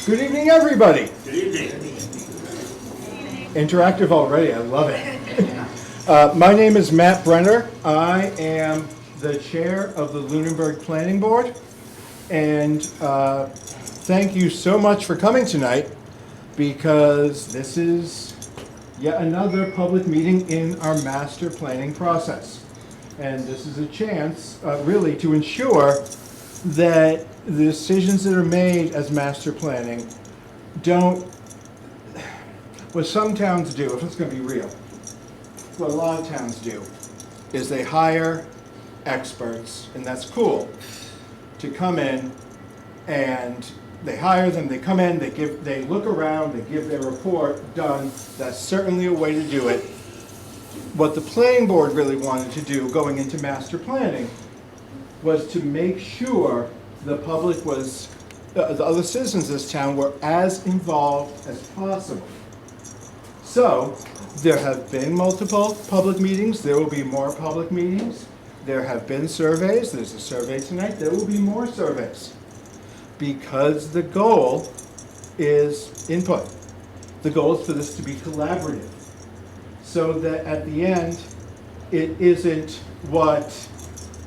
Good evening, everybody. Good evening. Interactive already, I love it. My name is Matt Brenner. I am the chair of the Lunenburg Planning Board. And thank you so much for coming tonight, because this is yet another public meeting in our master planning process. And this is a chance, really, to ensure that the decisions that are made as master planning don't, what some towns do, if it's going to be real, what a lot of towns do, is they hire experts, and that's cool, to come in, and they hire them, they come in, they look around, they give their report, done. That's certainly a way to do it. What the planning board really wanted to do going into master planning was to make sure the public was, the other citizens of this town were as involved as possible. So, there have been multiple public meetings, there will be more public meetings. There have been surveys, there's a survey tonight, there will be more surveys. Because the goal is input. The goal is for this to be collaborative. So that at the end, it isn't what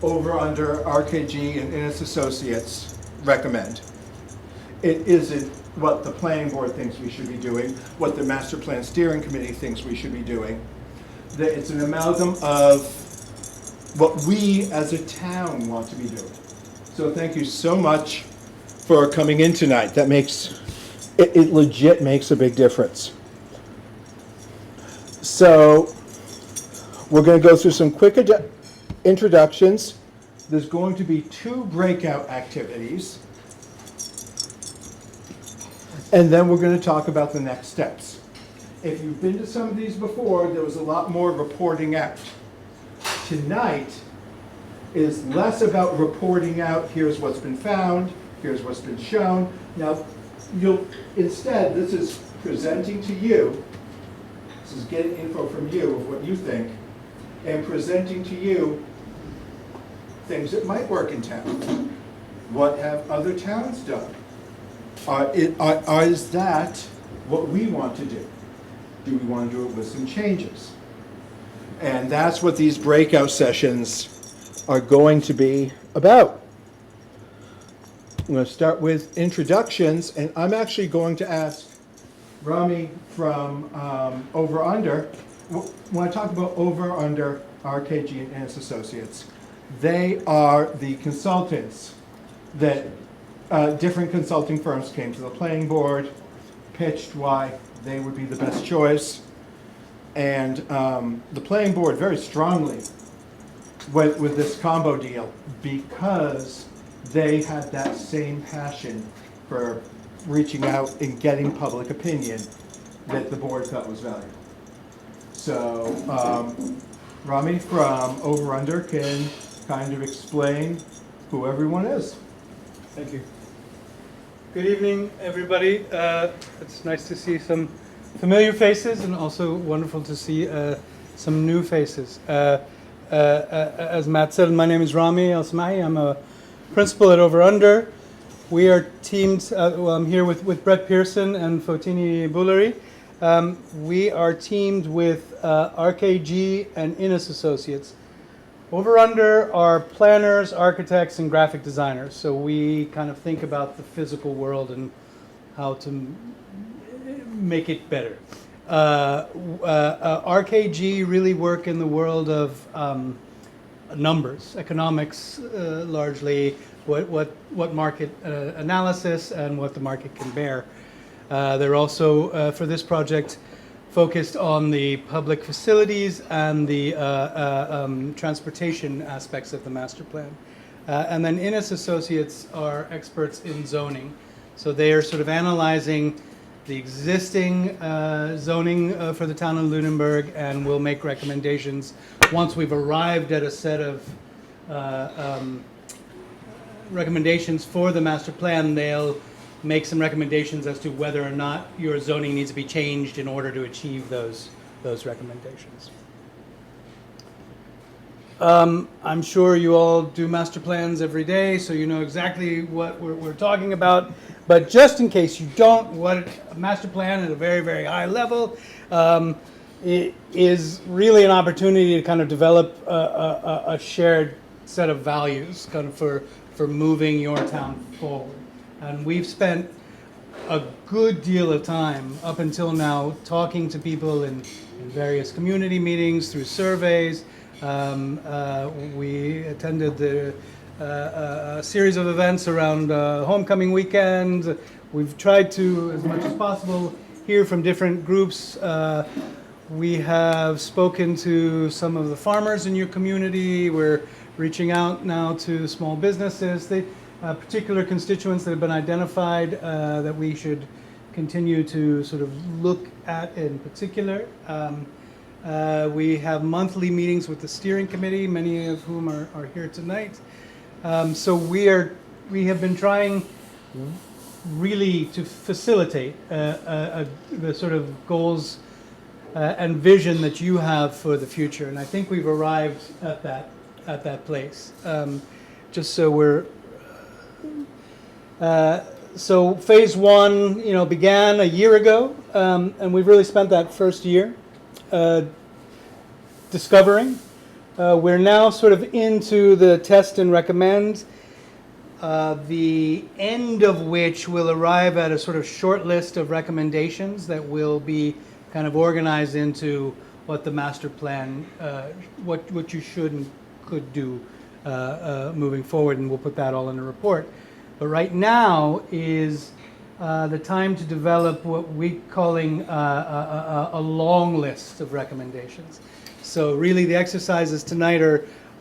Over Under, RKG, and Innes Associates recommend. It isn't what the planning board thinks we should be doing, what the master plan steering committee thinks we should be doing. That it's an amalgam of what we as a town want to be doing. So thank you so much for coming in tonight. That makes, it legit makes a big difference. So we're going to go through some quick introductions. There's going to be 2 breakout activities. And then we're going to talk about the next steps. If you've been to some of these before, there was a lot more reporting out. Tonight is less about reporting out, here's what's been found, here's what's been shown. Now, instead, this is presenting to you, this is getting info from you of what you think, and presenting to you things that might work in town. What have other towns done? Is that what we want to do? Do we want to do it with some changes? And that's what these breakout sessions are going to be about. I'm going to start with introductions, and I'm actually going to ask Rami from Over Under. When I talk about Over Under, RKG and Innes Associates, they are the consultants that different consulting firms came to the planning board, pitched why they would be the best choice, and the planning board very strongly went with this combo deal because they had that same passion for reaching out and getting public opinion that the board thought was valuable. So Rami from Over Under can kind of explain who everyone is. Thank you. Good evening, everybody. It's nice to see some familiar faces and also wonderful to see some new faces. As Matt said, my name is Rami El-Samahi. I'm a principal at Over Under. We are teamed, I'm here with Brett Pearson and Fotini Bulleri. We are teamed with RKG and Innes Associates. Over Under are planners, architects, and graphic designers. So we kind of think about the physical world and how to make it better. RKG really work in the world of numbers, economics, largely, what market analysis and what the market can bear. They're also, for this project, focused on the public facilities and the transportation aspects of the master plan. And then Innes Associates are experts in zoning. So they are sort of analyzing the existing zoning for the town of Lunenburg, and will make recommendations once we've arrived at a set of recommendations for the master plan. They'll make some recommendations as to whether or not your zoning needs to be changed in order to achieve those recommendations. I'm sure you all do master plans every day, so you know exactly what we're talking about. But just in case you don't, what a master plan at a very, very high level it is really an opportunity to kind of develop a shared set of values kind of for moving your town forward. And we've spent a good deal of time up until now talking to people in various community meetings, through surveys. We attended a series of events around homecoming weekend. We've tried to, as much as possible, hear from different groups. We have spoken to some of the farmers in your community. We're reaching out now to small businesses. Particular constituents that have been identified that we should continue to sort of look at in particular. We have monthly meetings with the steering committee, many of whom are here tonight. So we have been trying really to facilitate the sort of goals and vision that you have for the future, and I think we've arrived at that place. Just so we're so phase one, began a year ago, and we've really spent that first year discovering. We're now sort of into the test and recommend, the end of which will arrive at a sort of short list of recommendations that will be kind of organized into what the master plan, what you should and could do moving forward, and we'll put that all in a report. But right now is the time to develop what we're calling a long list of recommendations. So really the exercises tonight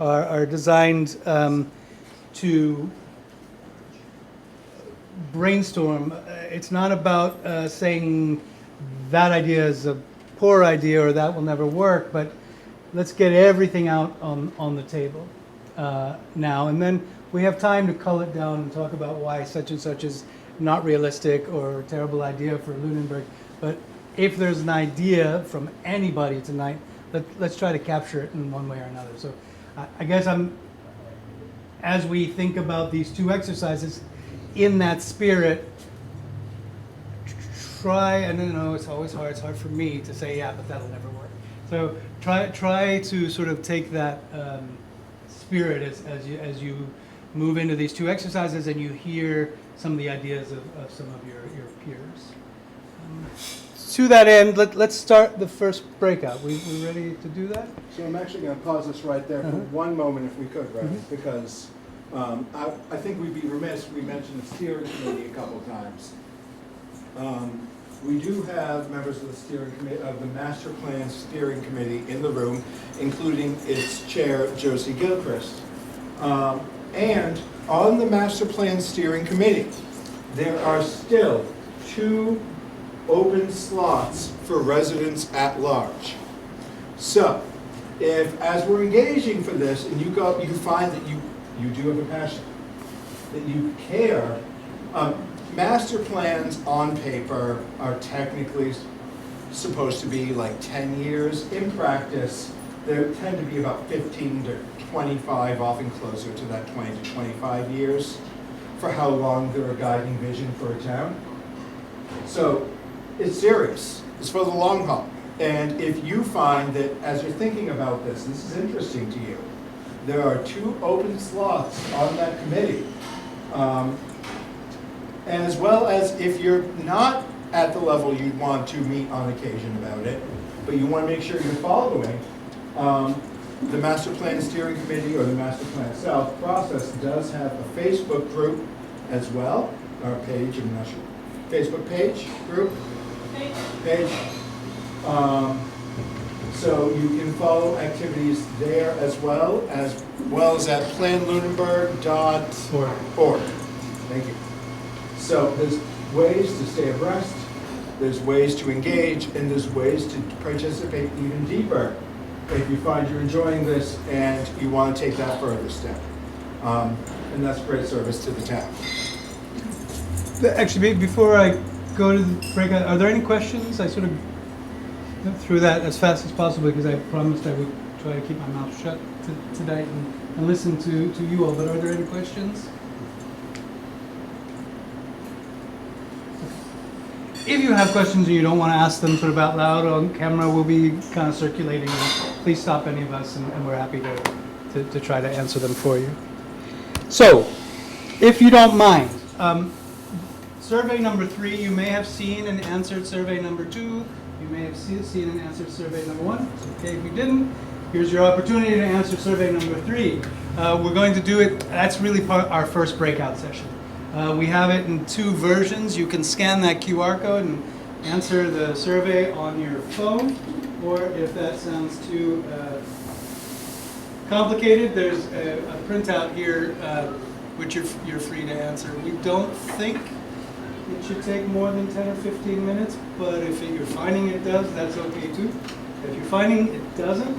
are designed to brainstorm. It's not about saying that idea is a poor idea or that will never work, but let's get everything out on the table now. And then we have time to cull it down and talk about why such and such is not realistic or a terrible idea for Lunenburg. But if there's an idea from anybody tonight, let's try to capture it in one way or another. So I guess as we think about these two exercises, in that spirit, try, and it's always hard, it's hard for me to say, yeah, but that'll never work. So try to sort of take that spirit as you move into these two exercises and you hear some of the ideas of some of your peers. To that end, let's start the first breakout. We ready to do that? So I'm actually going to pause this right there for one moment if we could, right? Because I think we'd be remiss if we mentioned the steering committee a couple of times. We do have members of the steering committee, of the master plan steering committee in the room, including its chair, Josie Gilchrist. And on the master plan steering committee, there are still 2 open slots for residents at large. So, if as we're engaging for this, and you find that you do have a passion, that you care, master plans on paper are technically supposed to be like 10 years. In practice, they tend to be about 15 to 25, often closer to that 20 to 25 years for how long they're a guiding vision for a town. So it's serious. It's for the long haul. And if you find that as you're thinking about this is interesting to you, there are 2 open slots on that committee. As well as if you're not at the level you'd want to meet on occasion about it, but you want to make sure you're following, the Master Plan Steering Committee or the Master Plan South process does have a Facebook group as well, or page, I'm not sure. Facebook page, group? Page. So you can follow activities there as well as at planlunenburg.org. Thank you. So there's ways to stay abreast, there's ways to engage, and there's ways to participate even deeper if you find you're enjoying this and you want to take that further step. And that's great service to the town. Actually, before I go to the breakout, are there any questions? I sort of went through that as fast as possible because I promised I would try to keep my mouth shut tonight and listen to you all. But are there any questions? If you have questions and you don't want to ask them sort of out loud on camera, we'll be kind of circulating. Please stop any of us, and we're happy to try to answer them for you. So, if you don't mind, survey number 3, you may have seen and answered survey number 2. You may have seen and answered survey number 1. It's okay if you didn't. Here's your opportunity to answer survey number 3. We're going to do it, that's really our first breakout session. We have it in 2 versions. You can scan that QR code and answer the survey on your phone, or if that sounds too complicated, there's a printout here which you're free to answer. We don't think it should take more than 10 or 15 minutes, but if you're finding it does, that's okay too. If you're finding it doesn't,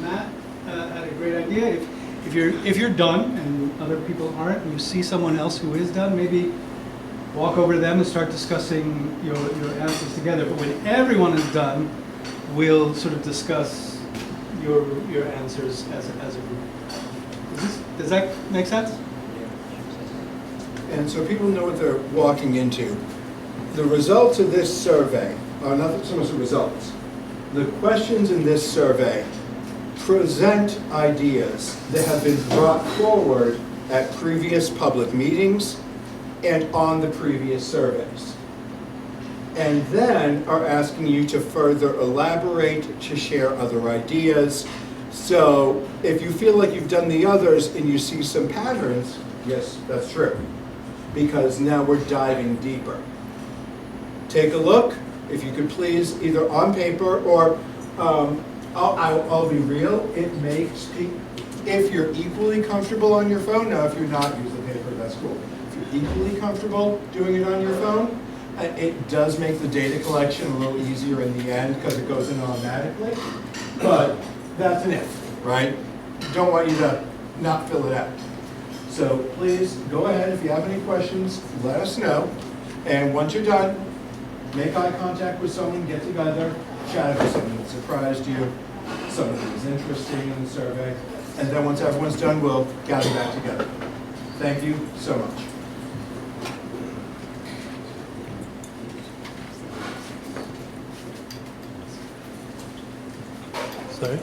Matt had a great idea. If you're done and other people aren't, and you see someone else who is done, maybe walk over to them and start discussing your answers together. But when everyone is done, we'll sort of discuss your answers as a group. Does that make sense? And so people know what they're walking into. The results of this survey are not so much the results. The questions in this survey present ideas that have been brought forward at previous public meetings and on the previous surveys. And then are asking you to further elaborate, to share other ideas. So if you feel like you've done the others and you see some patterns, yes, that's true. Because now we're diving deeper. Take a look, if you could please, either on paper or I'll be real, it makes, if you're equally comfortable on your phone, now if you're not, use the paper, that's cool. If you're equally comfortable doing it on your phone, it does make the data collection a little easier in the end because it goes in automatically, but that's an if, right? Don't want you to not fill it out. So please go ahead, if you have any questions, let us know. And once you're done, make eye contact with someone, get together, chat about something that surprised you, something that was interesting in the survey, and then once everyone's done, we'll gather back together. Thank you so much. Sorry?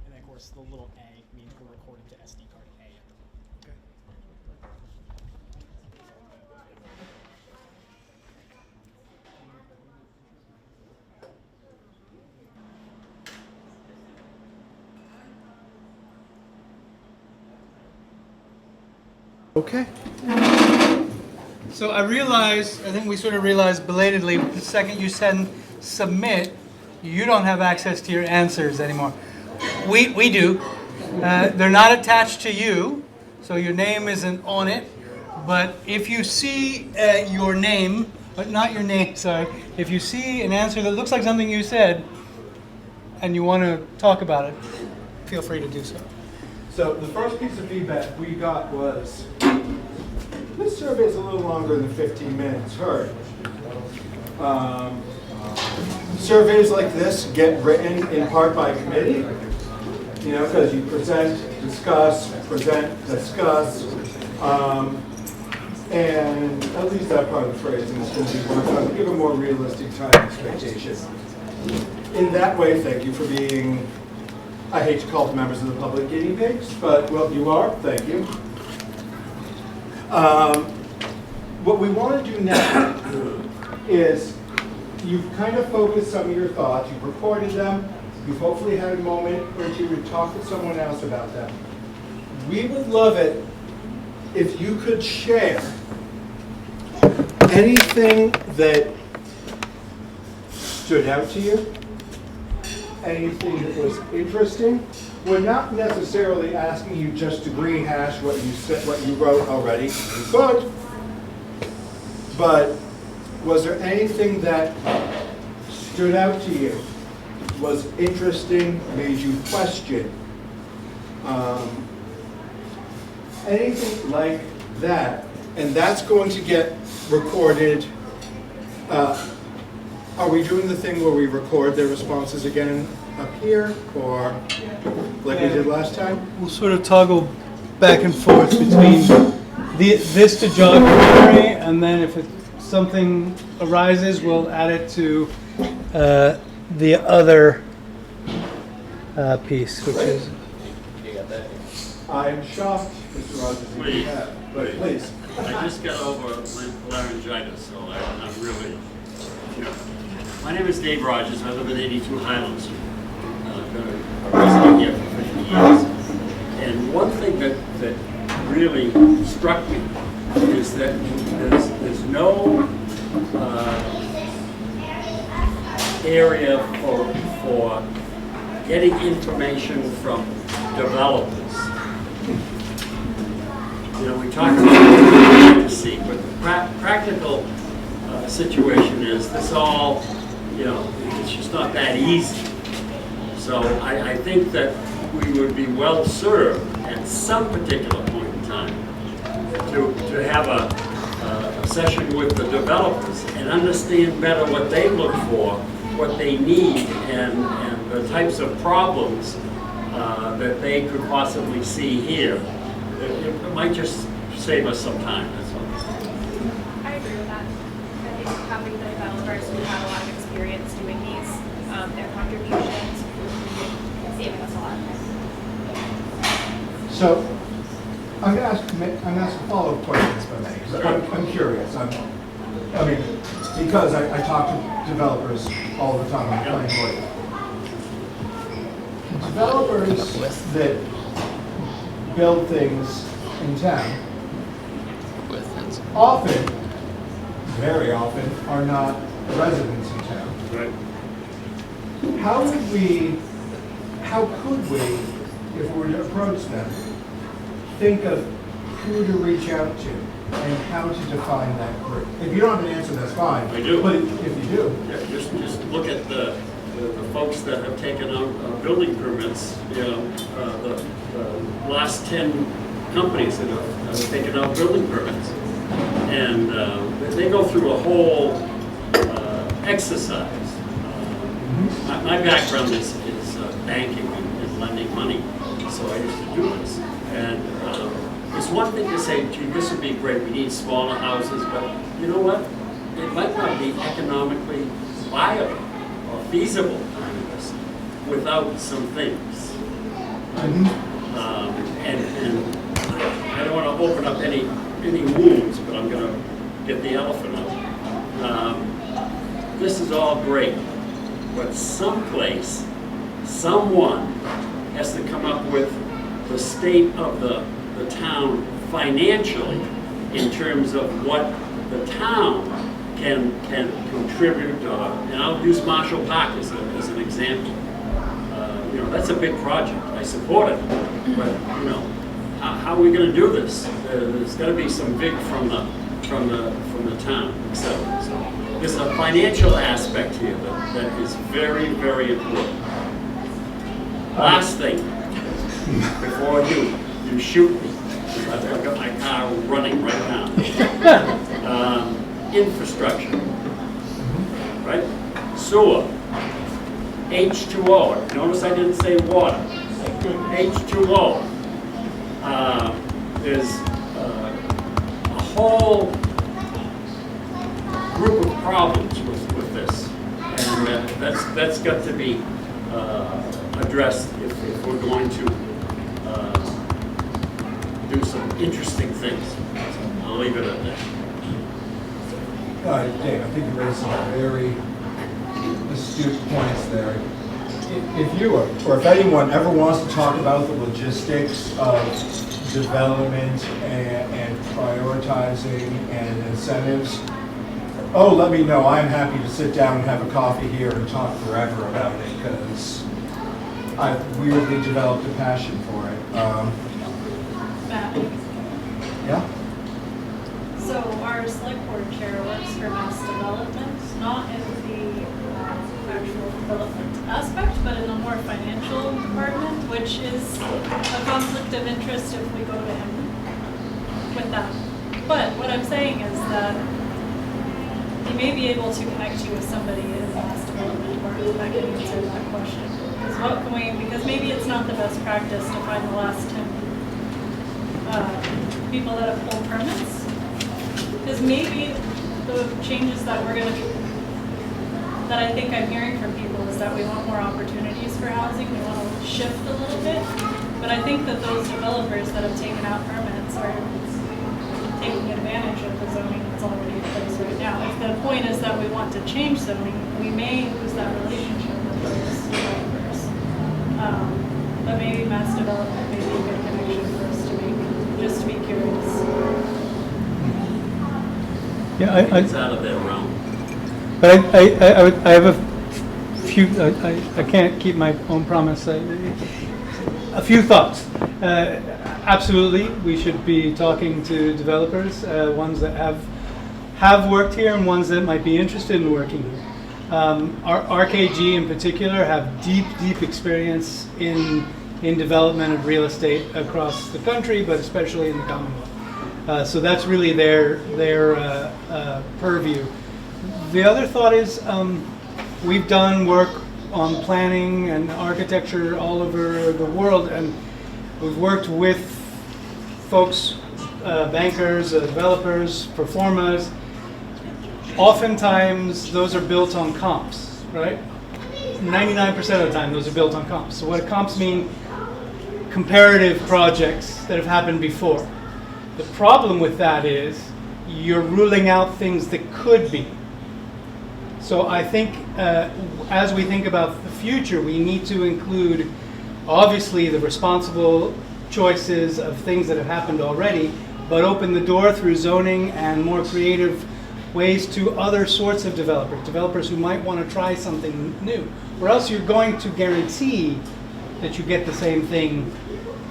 And then of course the little A means we're recording to SD card A. Okay. So I think we sort of realized belatedly, the second you submit, you don't have access to your answers anymore. We do. They're not attached to you, so your name isn't on it. But if you see your name, but not your name, sorry, if you see an answer that looks like something you said, and you want to talk about it, feel free to do so. So the first piece of feedback we got was, this survey is a little longer than 15 minutes, heard. Surveys like this get written in part by committee, you know, because you present, discuss, and at least that part of the phrasing is going to be worked on, give a more realistic time expectation. In that way, thank you for being, I hate to call the members of the public guinea pigs, but, well, you are, thank you. What we want to do now is you've kind of focused some of your thoughts, you've recorded them, you've hopefully had a moment or two to talk with someone else about them. We would love it if you could share anything that stood out to you, anything that was interesting. We're not necessarily asking you just to rehash what you said, what you wrote already. You could, but was there anything that stood out to you, was interesting, made you question? Anything like that, and that's going to get recorded. Are we doing the thing where we record their responses again up here, or like we did last time? We'll sort of toggle back and forth between this to jog memory, and then if something arises, we'll add it to the other piece, which is. I'm shocked, Mr. Rogers, that you Please, have, but please. I just got over laryngitis, so I'm really, you know. My name is Dave Rogers. I live at 82 Highland Street. I've been a resident here for 50 years. And one thing that really struck me is that there's no area for getting information from developers. You know, we talked about privacy, but the practical situation is this all, you know, it's just not that easy. So I think that we would be well served at some particular point in time to have a session with the developers and understand better what they look for, what they need, and the types of problems that they could possibly see here. It might just save us some time, that's all. I agree with that. I think having the developers who have a lot of experience doing these, their contributions, saving us a lot of time. So, I'm gonna ask a follow-up question, if I may, because I'm curious. I mean, because I talk to developers all the time on the planning board. Developers that build things in town often, very often, are not residents in town. Right. How could we, if we were to approach them, think of who to reach out to and how to define that group? If you don't have an answer, that's fine. I do. But if you do, Yeah, just look at the folks that have taken out building permits, you know, the last 10 companies that have taken out building permits. And they go through a whole exercise. My background is banking and lending money, so I used to do this. And it's one thing to say, gee, this would be great, we need smaller houses, but you know what? It might not be economically viable or feasible to do this without some things. And I don't want to open up any wounds, but I'm going to get the elephant out. This is all great, but someplace, someone has to come up with the state of the town financially in terms of what the town can contribute, and I'll use Marshall Park as an example. You know, that's a big project. I support it, but you know, how are we going to do this? There's got to be some big from the town, etc. So there's a financial aspect here that is very, very important. Last thing, before you shoot me, I've got my car running right now. Infrastructure, right? Sewer, H2O. Notice I didn't say water. H2O. There's a whole group of problems with this, and that's got to be addressed if we're going to do some interesting things. So I'll leave it at that. Dave, I think you raised some very astute points there. If you or if anyone ever wants to talk about the logistics of development and prioritizing and incentives, let me know. I'm happy to sit down and have a coffee here and talk forever about it because I've weirdly developed a passion for it. Matt, Yeah? so our select board chair works for mass development, not in the actual development aspect, but in a more financial department, which is a conflict of interest if we go to him. with that. But what I'm saying is that they may be able to connect you with somebody in the mass development department that can answer that question. Because maybe it's not the best practice to find the last 10 people that have pulled permits. Because maybe the changes that I think I'm hearing from people is that we want more opportunities for housing, we want to shift a little bit. But I think that those developers that have taken out permits are taking advantage of the zoning that's already in place right now. If the point is that we want to change zoning, we may lose that relationship with those developers. But maybe mass development may be a good connection for us to make, just to be curious. Yeah, It's out of their realm. but I have a few, I can't keep my own promise. A few thoughts. Absolutely, we should be talking to developers, ones that have worked here and ones that might be interested in working here. Our RKG in particular have deep experience in development of real estate across the country, but especially in the Commonwealth. So that's really their purview. The other thought is we've done work on planning and architecture all over the world, and we've worked with folks, bankers, developers, performers. Oftentimes, those are built on comps, right? 99% of the time, those are built on comps. So what comps mean? Comparative projects that have happened before. The problem with that is you're ruling out things that could be. So I think as we think about the future, we need to include obviously the responsible choices of things that have happened already, but open the door through zoning and more creative ways to other sorts of developers who might want to try something new. Or else you're going to guarantee that you get the same thing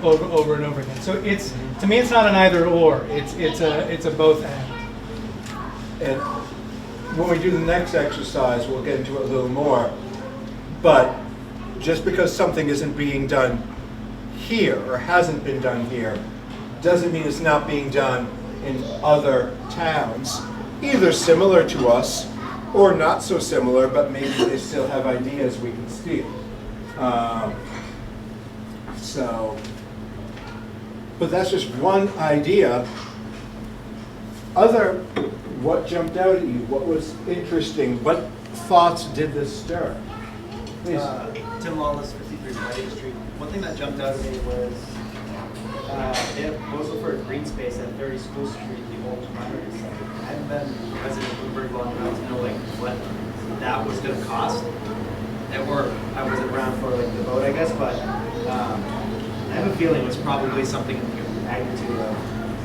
over and over again. So it's, to me, it's not an either or. It's a both and. And when we do the next exercise, we'll get into it a little more. But just because something isn't being done here or hasn't been done here, doesn't mean it's not being done in other towns, either similar to us or not so similar, but maybe they still have ideas we can steal. But that's just one idea. What jumped out at you? What was interesting? What thoughts did this stir? Please. Tim Lawless, 53 Whiting Street. One thing that jumped out at me was they had a proposal for a green space at 30 School Street, the old primary site. I haven't been resident of Bloomberg long enough to know what that was going to cost. I wasn't around for the vote, I guess, but I have a feeling it was probably something in the magnitude of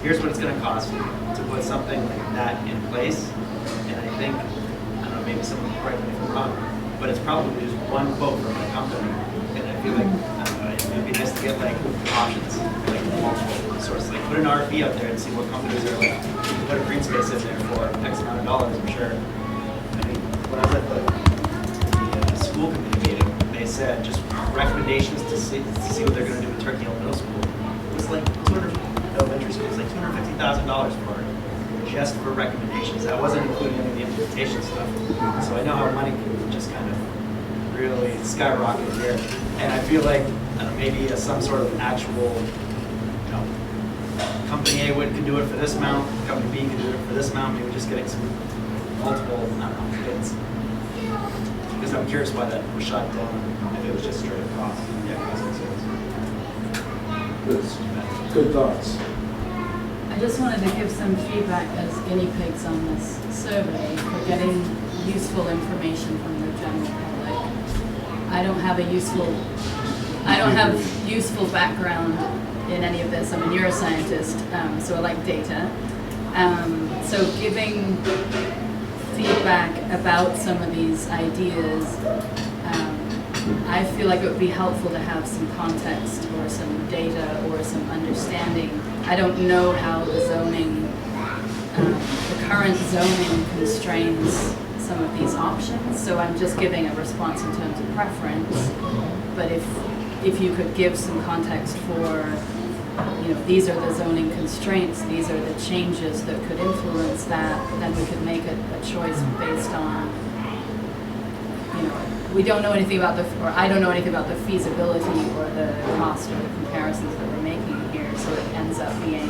here's what it's going to cost to put something like that in place. And I think, I don't know, maybe someone can correct me if I'm wrong, but it's probably just one quote from a company. And I feel like, I don't know, it would be nice to get options, multiple sources. Put an RFP out there and see what companies are put a green space in there for X amount of dollars, I'm sure. I mean, when I was at the school committee meeting, they said just recommendations to see what they're going to do with Turkey Hill Middle School. It was like elementary school, it was like $250,000 for just for recommendations. That wasn't including any of the implementation stuff. So I know how money can just kind of really skyrocket here. And I feel like maybe some sort of actual, company A could do it for this amount, company B could do it for this amount, maybe just getting some multiple, bids. Because I'm curious why that was shot down, if it was just straight up cost. Good thoughts. I just wanted to give some feedback as guinea pigs on this survey for getting useful information from the general public. I don't have useful background in any of this. I'm a neuroscientist, so I like data. So giving feedback about some of these ideas, I feel like it would be helpful to have some context or some data or some understanding. I don't know how the zoning, the current zoning constrains some of these options, so I'm just giving a response in terms of preference. But if you could give some context for these are the zoning constraints, these are the changes that could influence that, then we could make a choice based on, we don't know anything about or I don't know anything about the feasibility or the cost or the comparisons that we're making here, so it ends up being,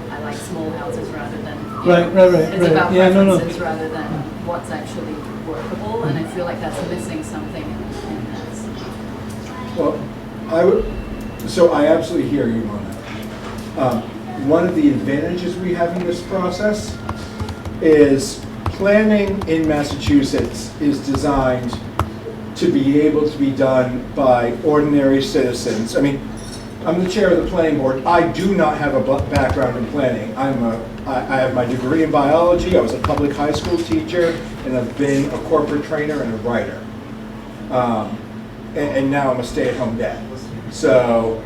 I like small houses rather than, Right. it's about Yeah, no. preferences rather than what's actually workable, and I feel like that's missing something in this. Well, so I absolutely hear you on that. One of the advantages we have in this process is planning in Massachusetts is designed to be able to be done by ordinary citizens. I mean, I'm the chair of the planning board. I do not have a background in planning. I have my degree in biology. I was a public high school teacher, and I've been a corporate trainer and a writer. And now I'm a stay-at-home dad. So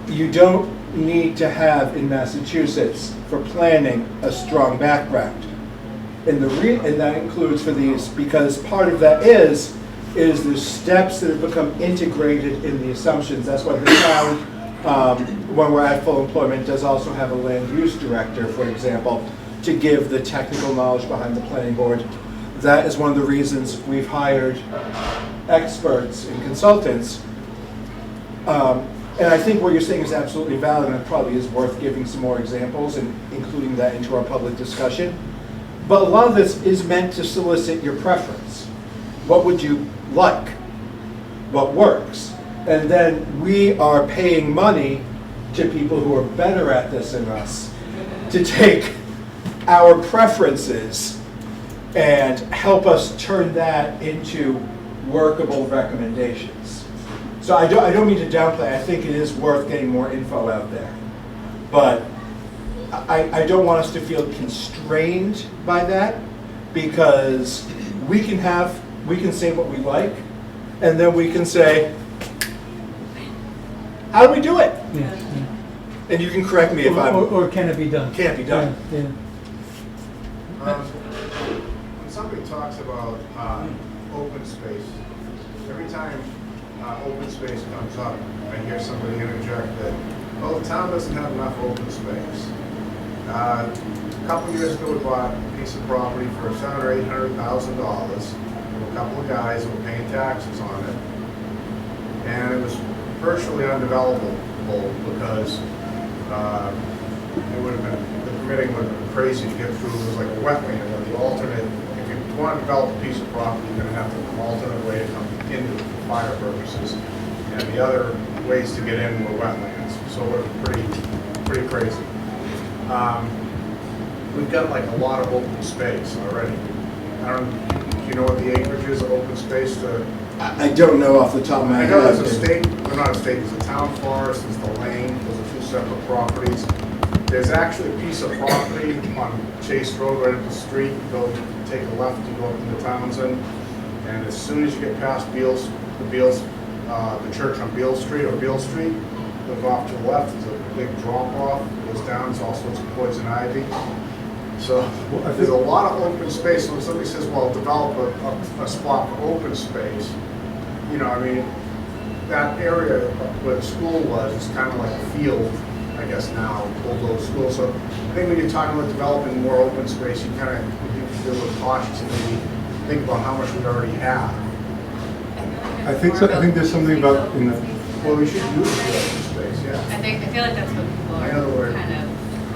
you don't need to have in Massachusetts for planning a strong background. And that includes for these, because part of that is the steps that have become integrated in the assumptions. That's why the town, when we're at full employment, does also have a land use director, for example, to give the technical knowledge behind the planning board. That is one of the reasons we've hired experts and consultants. And I think what you're saying is absolutely valid, and it probably is worth giving some more examples and including that into our public discussion. But a lot of this is meant to solicit your preference. What would you like? What works? And then we are paying money to people who are better at this than us to take our preferences and help us turn that into workable recommendations. So I don't mean to downplay. I think it is worth getting more info out there. But I don't want us to feel constrained by that, because we can say what we like, and then we can say, how do we do it? Yeah. And you can correct me if I'm... Or can it be done? Can't be done. Yeah. When somebody talks about open space, every time open space comes up, I hear somebody interject that, well, the town doesn't have enough open space. A couple of years ago, we bought a piece of property for $700,000 or $800,000 from a couple of guys who were paying taxes on it, and it was virtually undevelopable because it would have been, the permitting would have been crazy to get through. It was like a wetland, and the alternate, if you want to develop a piece of property, you're going to have to have an alternate way to come into it for fire purposes, and the other ways to get in were wetlands, so it was pretty crazy. We've got like a lot of open space already. Do you know what the acreage is of open space? I don't know off the top of my I head. know there's a state, well, not a state, there's a town forest, there's the lane, those are two separate properties. There's actually a piece of property on Chase Road right up the street. You go take a left, you go up into Townsend, and as soon as you get past the church on Beale Street, goes off to the left, there's a big drop off, goes down, there's all sorts of poison ivy. So there's a lot of open space. So when somebody says, well, develop a spot for open space, that area where the school was is kind of like a field, I guess now, old school. So I think when you're talking about developing more open space, you kind of need to be a little cautious and maybe think about how much we already have. I think so. I think there's something about in the. Well, we should use the open space, yeah. I feel like that's what people In other words, kind of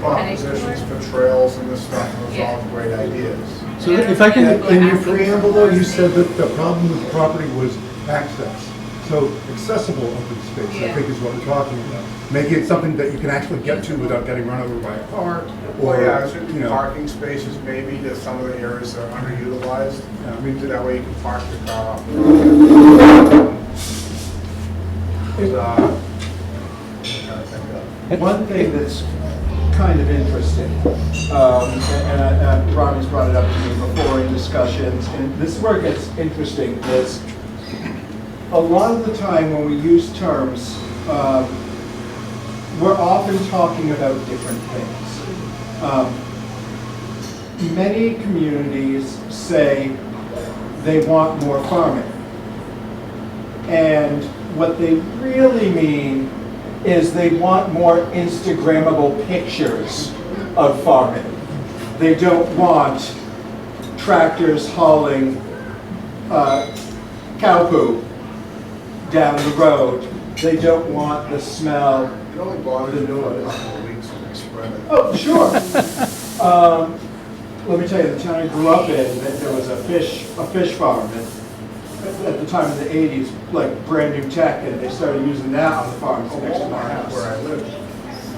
propositions for trails and this stuff, those are all great ideas. So if I can, In your preamble, though, you said that the problem with the property was access. So accessible open space, I think, is what we're talking about. Making it something that you can actually get to without getting run over by a car, or Parking spaces maybe to some of the areas that are underutilized. Yeah, I mean, That way you can park your car off. One thing that's kind of interesting, and Ronnie's brought it up to me before in discussions, and this is where it gets interesting, is a lot of the time when we use terms, we're often talking about different things. Many communities say they want more farming. And what they really mean is they want more Instagrammable pictures of farming. They don't want tractors hauling cow poo down the road. They don't want the smell. It only bothered me for a couple of weeks when I spread it. Oh, sure. Let me tell you, the town I grew up in, there was a fish farm at the time of the 80s, like brand new tech, and they started using that on the farms next to my house. Where I lived,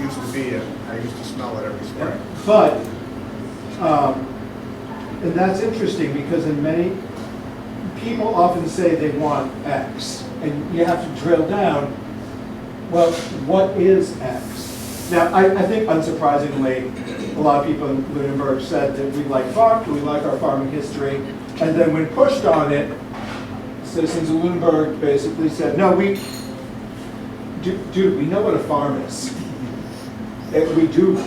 used to be, I used to smell it every spring. But, and that's interesting because in many, people often say they want X, and you have to drill down, well, what is X? Now, I think unsurprisingly, a lot of people in Lunenburg said that we like our farming history, and then when pushed on it, citizens of Lunenburg basically said, no, dude, we know what a farm is. We do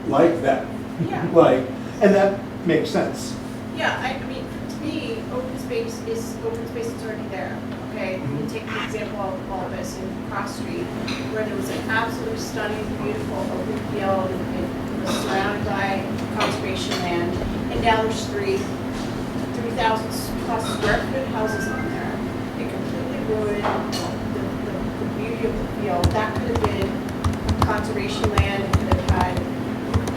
like that. Yeah. And that makes sense. Yeah, I mean, to me, open space is already there, okay? You take the example of Bulbous in Cross Street, where there was an absolutely stunning, beautiful open field, and it was surrounded by conservation land, and now there's 3,000 plus square foot houses on there. It completely ruined the beauty of the field. That could have been conservation land, it could have had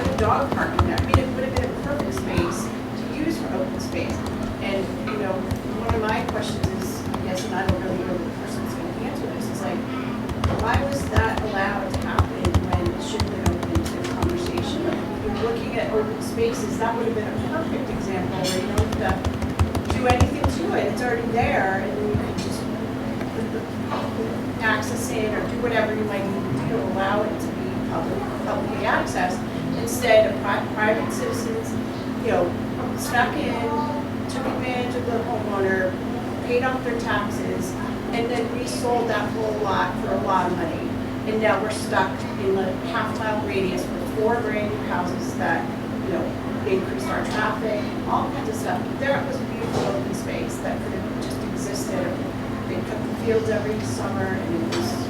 a dog park in there. I mean, it would have been a perfect space to use for open space. And, you know, one of my questions is, yes, and I don't really know the person who's going to answer this, is like, why was that allowed to happen when it should have been open to conversation? Like, if you're looking at open spaces, that would have been a perfect example where you don't have to do anything to it. It's already there, and then you can just access it or do whatever you might need to do to allow it to be publicly accessed. Instead, private citizens, you know, snuck in, took advantage of the homeowner, paid off their taxes, and then resold that whole lot for a lot of money. And now we're stuck in a half-mile radius with 4 brand new houses that, you know, increased our traffic, all kinds of stuff. There was a beautiful open space that could have just existed. They cut the fields every summer, and it was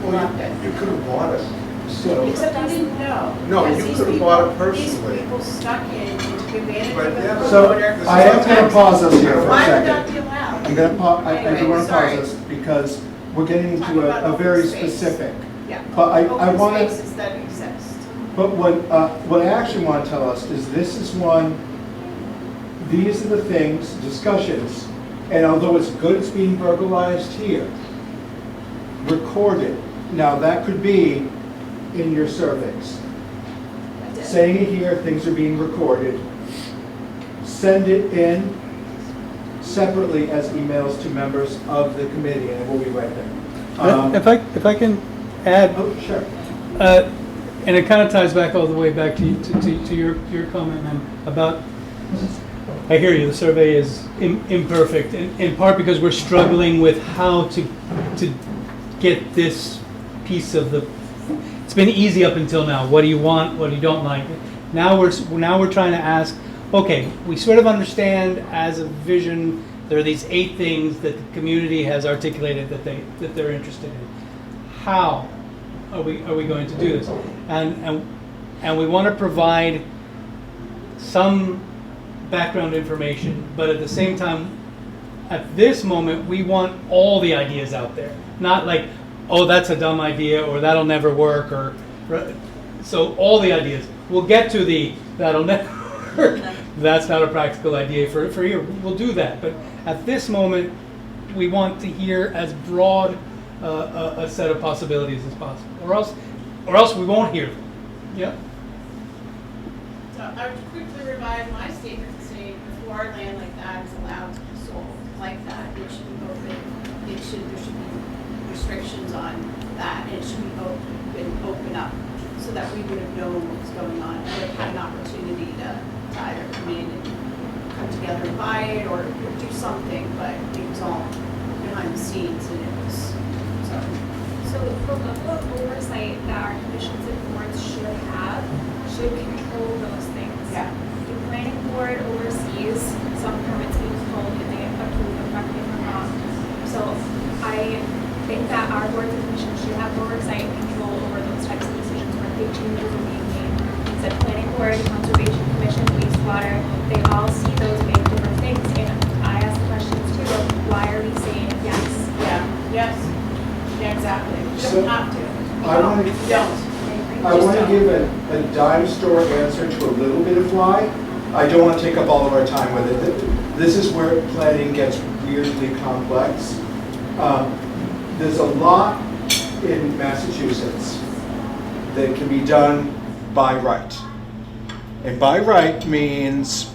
loved it. You could have bought it. So, Except you didn't know. No, Because you these could have people- bought it personally. These people stuck in and took advantage But of the yeah, so homeowner. I am going to pause us here for a Why would that second. be allowed? I'm going to pause, I do Anyway, want to sorry. pause us because we're getting Talking into about a open very space. specific. Yeah. But I Open want to, spaces that exist. but what I actually want to tell us is this is one, these are the things, discussions, and although it's good it's being verbalized here, recorded. Now that could be in your surveys. Saying it here, things are being recorded. Send it in separately as emails to members of the committee, and we'll be right there. If I can add, Oh, sure. and it kind of ties back all the way back to your comment, man, about, I hear you, the survey is imperfect, in part because we're struggling with how to get this piece of the, it's been easy up until now, what do you want, what do you don't like. Now we're trying to ask, okay, we sort of understand as a vision, there are these 8 things that the community has articulated that they're interested in. How are we going to do this? And we want to provide some background information, but at the same time, at this moment, we want all the ideas out there. Not like, oh, that's a dumb idea, or that'll never work, or so all the ideas. We'll get to the that'll never work. That's not a practical idea for here. We'll do that, but at this moment, we want to hear as broad a set of possibilities as possible, or else we won't hear them. Yeah. So I would quickly revise my statement to say before land like that is allowed to be sold like that, it should be open. There should be restrictions on that, and it should be open up so that we would have known what was going on and would have had an opportunity to either come in and come together and buy it or do something, but it was all behind the scenes and it was so. So the level of oversight that our commissions and boards should control those things. Yeah. The planning board oversees some permits being pulled and they get approved, correct me if I'm wrong. So I think that our boards and commissions should have oversight big changes are being made. The planning board, conservation commission, wastewater, they all see those big different things. And I ask the questions too, of why are we saying yes? Yeah, yes, yeah, exactly. You So, don't have to. I want to, You don't. I want to give a dime store answer to a little bit of why. I don't want to take up all of our time with it. This is where planning gets weirdly complex. There's a lot in Massachusetts that can be done by right. And by right means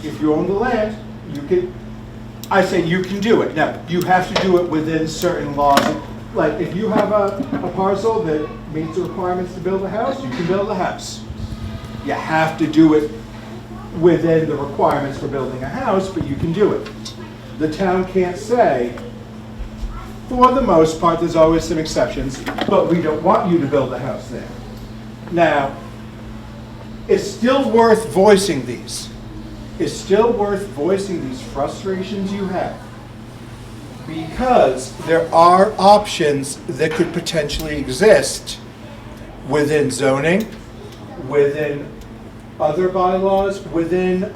if you own the land, you can, I say you can do it. Now, you have to do it within certain laws. Like if you have a parcel that meets the requirements to build a house, you can build a house. You have to do it within the requirements for building a house, but you can do it. The town can't say, for the most part, there's always some exceptions, but we don't want you to build a house there. Now, it's still worth voicing these. It's still worth voicing these frustrations you have, because there are options that could potentially exist within zoning, within other bylaws, within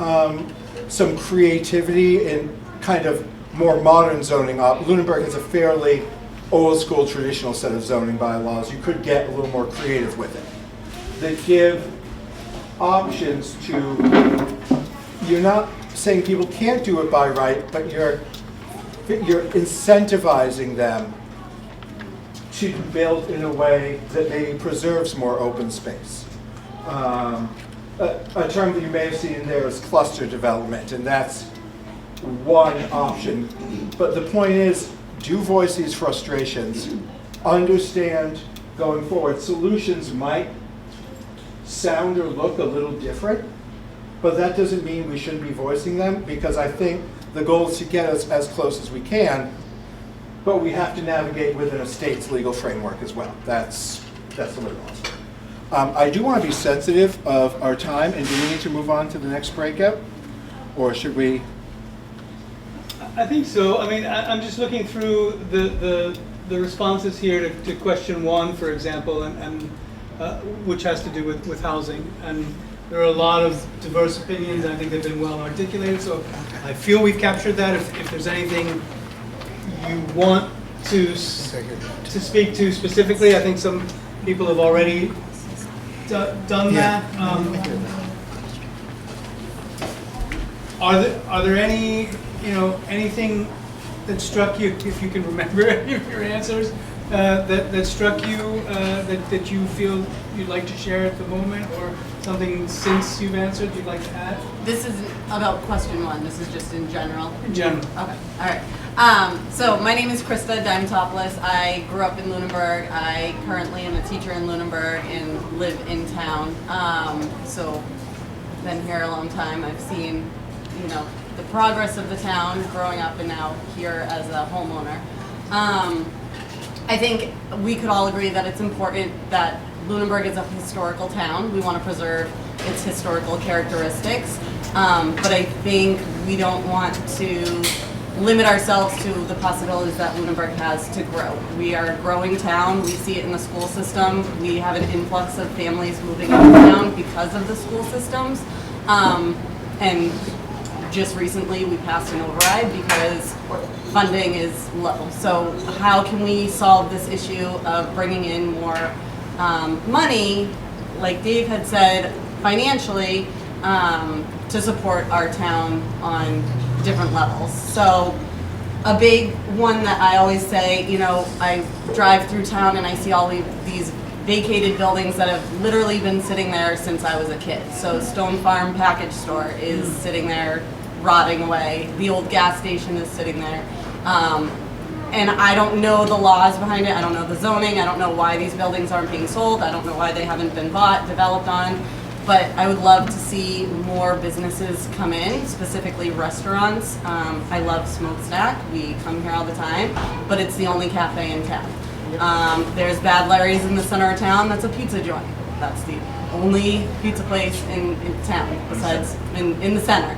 some creativity in kind of more modern zoning. Lunenburg has a fairly old school traditional set of zoning bylaws. You could get a little more creative with it that give options to, you're not saying people can't do it by right, but you're incentivizing them to build in a way that maybe preserves more open space. A term that you may have seen there is cluster development, and that's one option. But the point is, do voice these frustrations. Understand going forward, solutions might sound or look a little different, but that doesn't mean we shouldn't be voicing them, because I think the goal is to get us as close as we can, but we have to navigate within a state's legal framework as well. That's the way it goes. I do want to be sensitive of our time, and do we need to move on to the next breakout? Or should we? I think so. I mean, I'm just looking through the responses here to question 1, for example, and which has to do with housing. And there are a lot of diverse opinions, and I think they've been well articulated. So I feel we've captured that. If there's anything you want to speak to specifically, I think some people have already done that. Are there any, anything that struck you, if you can remember any of your answers, that struck you, that you feel you'd like to share at the moment, or something since you've answered you'd like to add? This isn't about question 1, this is just in general? In general. Okay, all right. So my name is Krista Diamantopoulos. I grew up in Lunenburg. I currently am a teacher in Lunenburg and live in town. So been here a long time. I've seen, the progress of the town growing up and now here as a homeowner. I think we could all agree that it's important that Lunenburg is a historical town. We want to preserve its historical characteristics. But I think we don't want to limit ourselves to the possibilities that Lunenburg has to grow. We are a growing town. We see it in the school system. We have an influx of families moving into town because of the school systems. And just recently we passed an override because funding is low. So how can we solve this issue of bringing in more money, like Dave had said, financially, to support our town on different levels. So a big one that I always say, I drive through town and I see all these vacated buildings that have literally been sitting there since I was a kid. So Stone Farm Package Store is sitting there rotting away. The old gas station is sitting there. And I don't know the laws behind it. I don't know the zoning. I don't know why these buildings aren't being sold. I don't know why they haven't been bought, developed on. But I would love to see more businesses come in, specifically restaurants. I love Smokestack. We come here all the time, but it's the only cafe in town. There's Bad Larry's in the center of town. That's a pizza joint. That's the only pizza place in town, besides in the center.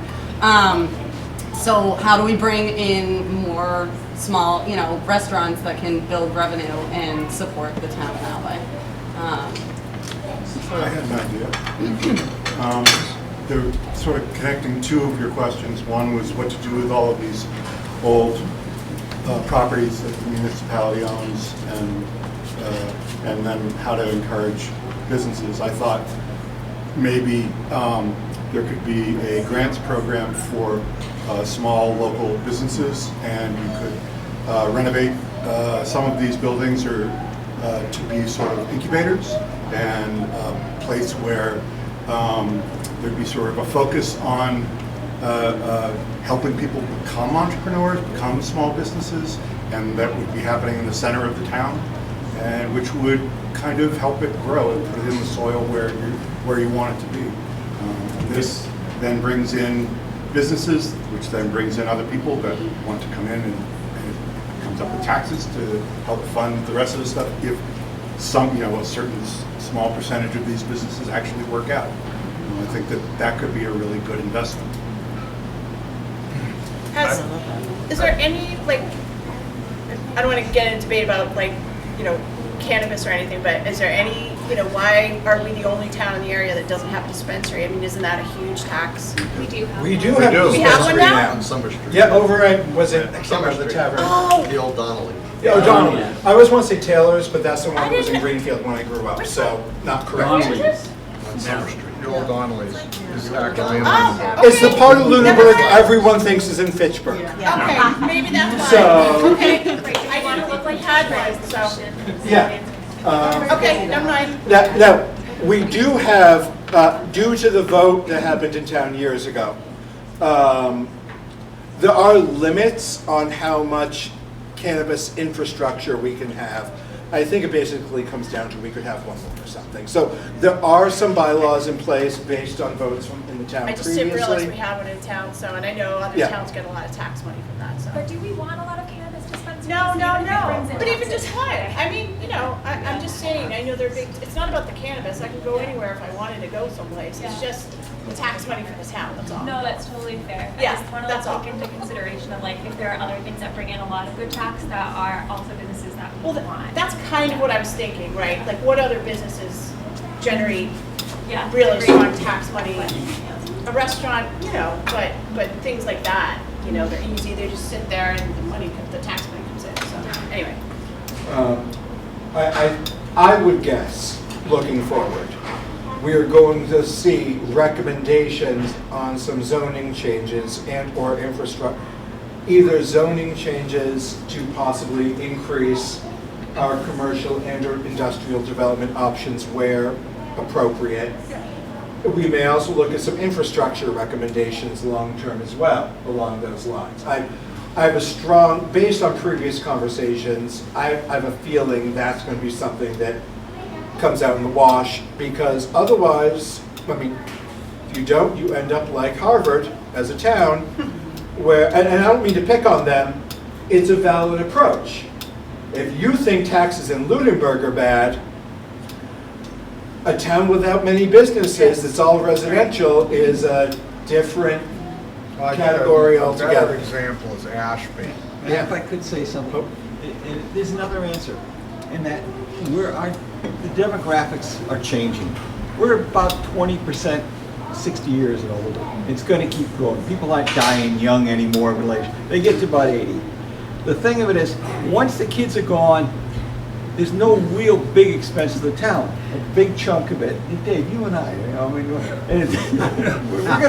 So how do we bring in more small, restaurants that can build revenue and support the town that way? I had an idea. They're sort of connecting two of your questions. One was what to do with all of these old properties that the municipality owns, and then how to encourage businesses. I thought maybe there could be a grants program for small local businesses, and you could renovate some of these buildings or to be sort of incubators and a place where there'd be sort of a focus on helping people become entrepreneurs, become small businesses, and that would be happening in the center of the town, and which would kind of help it grow and put it in the soil where you want it to be. This then brings in businesses, which then brings in other people that want to come in, and it comes up with taxes to help fund the rest of the stuff if some, a certain small percentage of these businesses actually work out. I think that could be a really good investment. Is there any, like, I don't want to get into debate about, like, cannabis or anything, but is there any, why are we the only town in the area that doesn't have a dispensary? I mean, isn't that a huge tax? We do have. We do have a We have one dispensary now? now. Summer Street. Yeah, over at, was it, I can't Summer remember the Street. tavern. Oh, The old Donnelly. Yeah, O'Donnell. I always want to say Taylor's, but that's the one that was in didn't- Greenfield when I grew up, so not correct. Donnelly's. On Summer Street. The old Donnelly's is actually in Oh, It's the part of Never Lunenburg heard. everyone thinks is in Fitchburg. okay, maybe that's why. So- Okay, I didn't look like had one, so, Yeah. okay, never mind. Now, we do have, due to the vote that happened in town years ago, there are limits on how much cannabis infrastructure we can have. I think it basically comes down to we could have one more or something. So there are some bylaws in place based on votes from in the town I just previously. didn't realize we had one in town, so, and I know other Yeah. towns get a lot of tax money from that, so. But do we want a lot of cannabis dispensaries? No, no, even if it no, brings in but even taxes? just one, I mean, I'm just saying, I know they're big, it's not about the cannabis, I can go anywhere if I wanted to go someplace, it's Yeah. just the tax money for the town, that's all. No, that's totally fair. Yeah, I just want that's to all. take into consideration of like if there are other things that bring in a lot of good tax that are also businesses that we Well, want. that's kind of what I was thinking, right, like what other businesses generate Yeah. really great. strong tax money? Yeah. A restaurant, but things like that, they're easy, they just sit there and the tax money comes in, so, anyway. I would guess, looking forward, we are going to see recommendations on some zoning changes and/or infrastructure, either zoning changes to possibly increase our commercial and/or industrial development options where appropriate. We may also look at some infrastructure recommendations long-term as well, along those lines. I have a strong, based on previous conversations, I have a feeling that's going to be something that comes out in the wash, because otherwise, I mean, if you don't, you end up like Harvard as a town, where, and I don't mean to pick on them, it's a valid approach. If you think taxes in Lunenburg are bad, a town without many businesses, that's all residential, is a different category A altogether. better example is Ashby. And if I could say something, there's another answer, in that the demographics are changing. We're about 20% 60 years and older. It's going to keep growing. People aren't dying young anymore in relation. They get to about 80. The thing of it is, once the kids are gone, there's no real big expense to the town. A big chunk of it. Dave, you and I we're going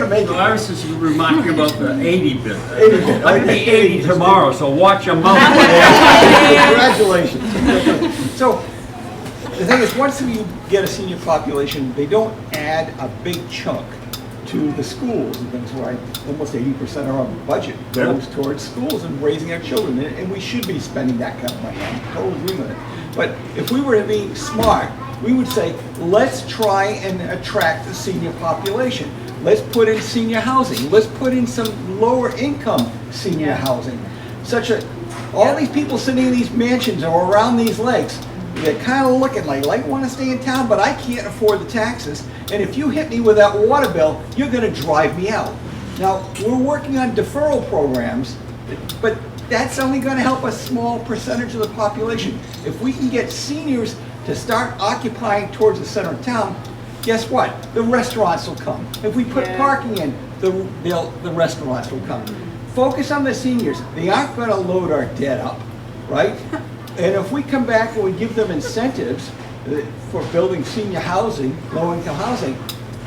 to make So it. I was just remarking about the 80 bit. 80 bit. I'll be 80 tomorrow, so watch your mouth. Congratulations. So, the thing is, once you get a senior population, they don't add a big chunk to the schools, and that's why almost 80% of our budget goes towards schools and raising our children, and we should be spending that kind of money. I'm totally agreeing with it. But if we were to be smart, we would say, let's try and attract the senior population. Let's put in senior housing. Let's put in some lower income senior housing. All these people sitting in these mansions or around these lakes, they're kind of looking like I want to stay in town, but I can't afford the taxes. And if you hit me with that water bill, you're going to drive me out. Now, we're working on deferral programs, but that's only going to help a small percentage of the population. If we can get seniors to start occupying towards the center of town, guess what? The restaurants will come. If we put parking in, the restaurants will come. Focus on the seniors. They aren't gonna load our debt up, right? And if we come back and we give them incentives for building senior housing, low-income housing,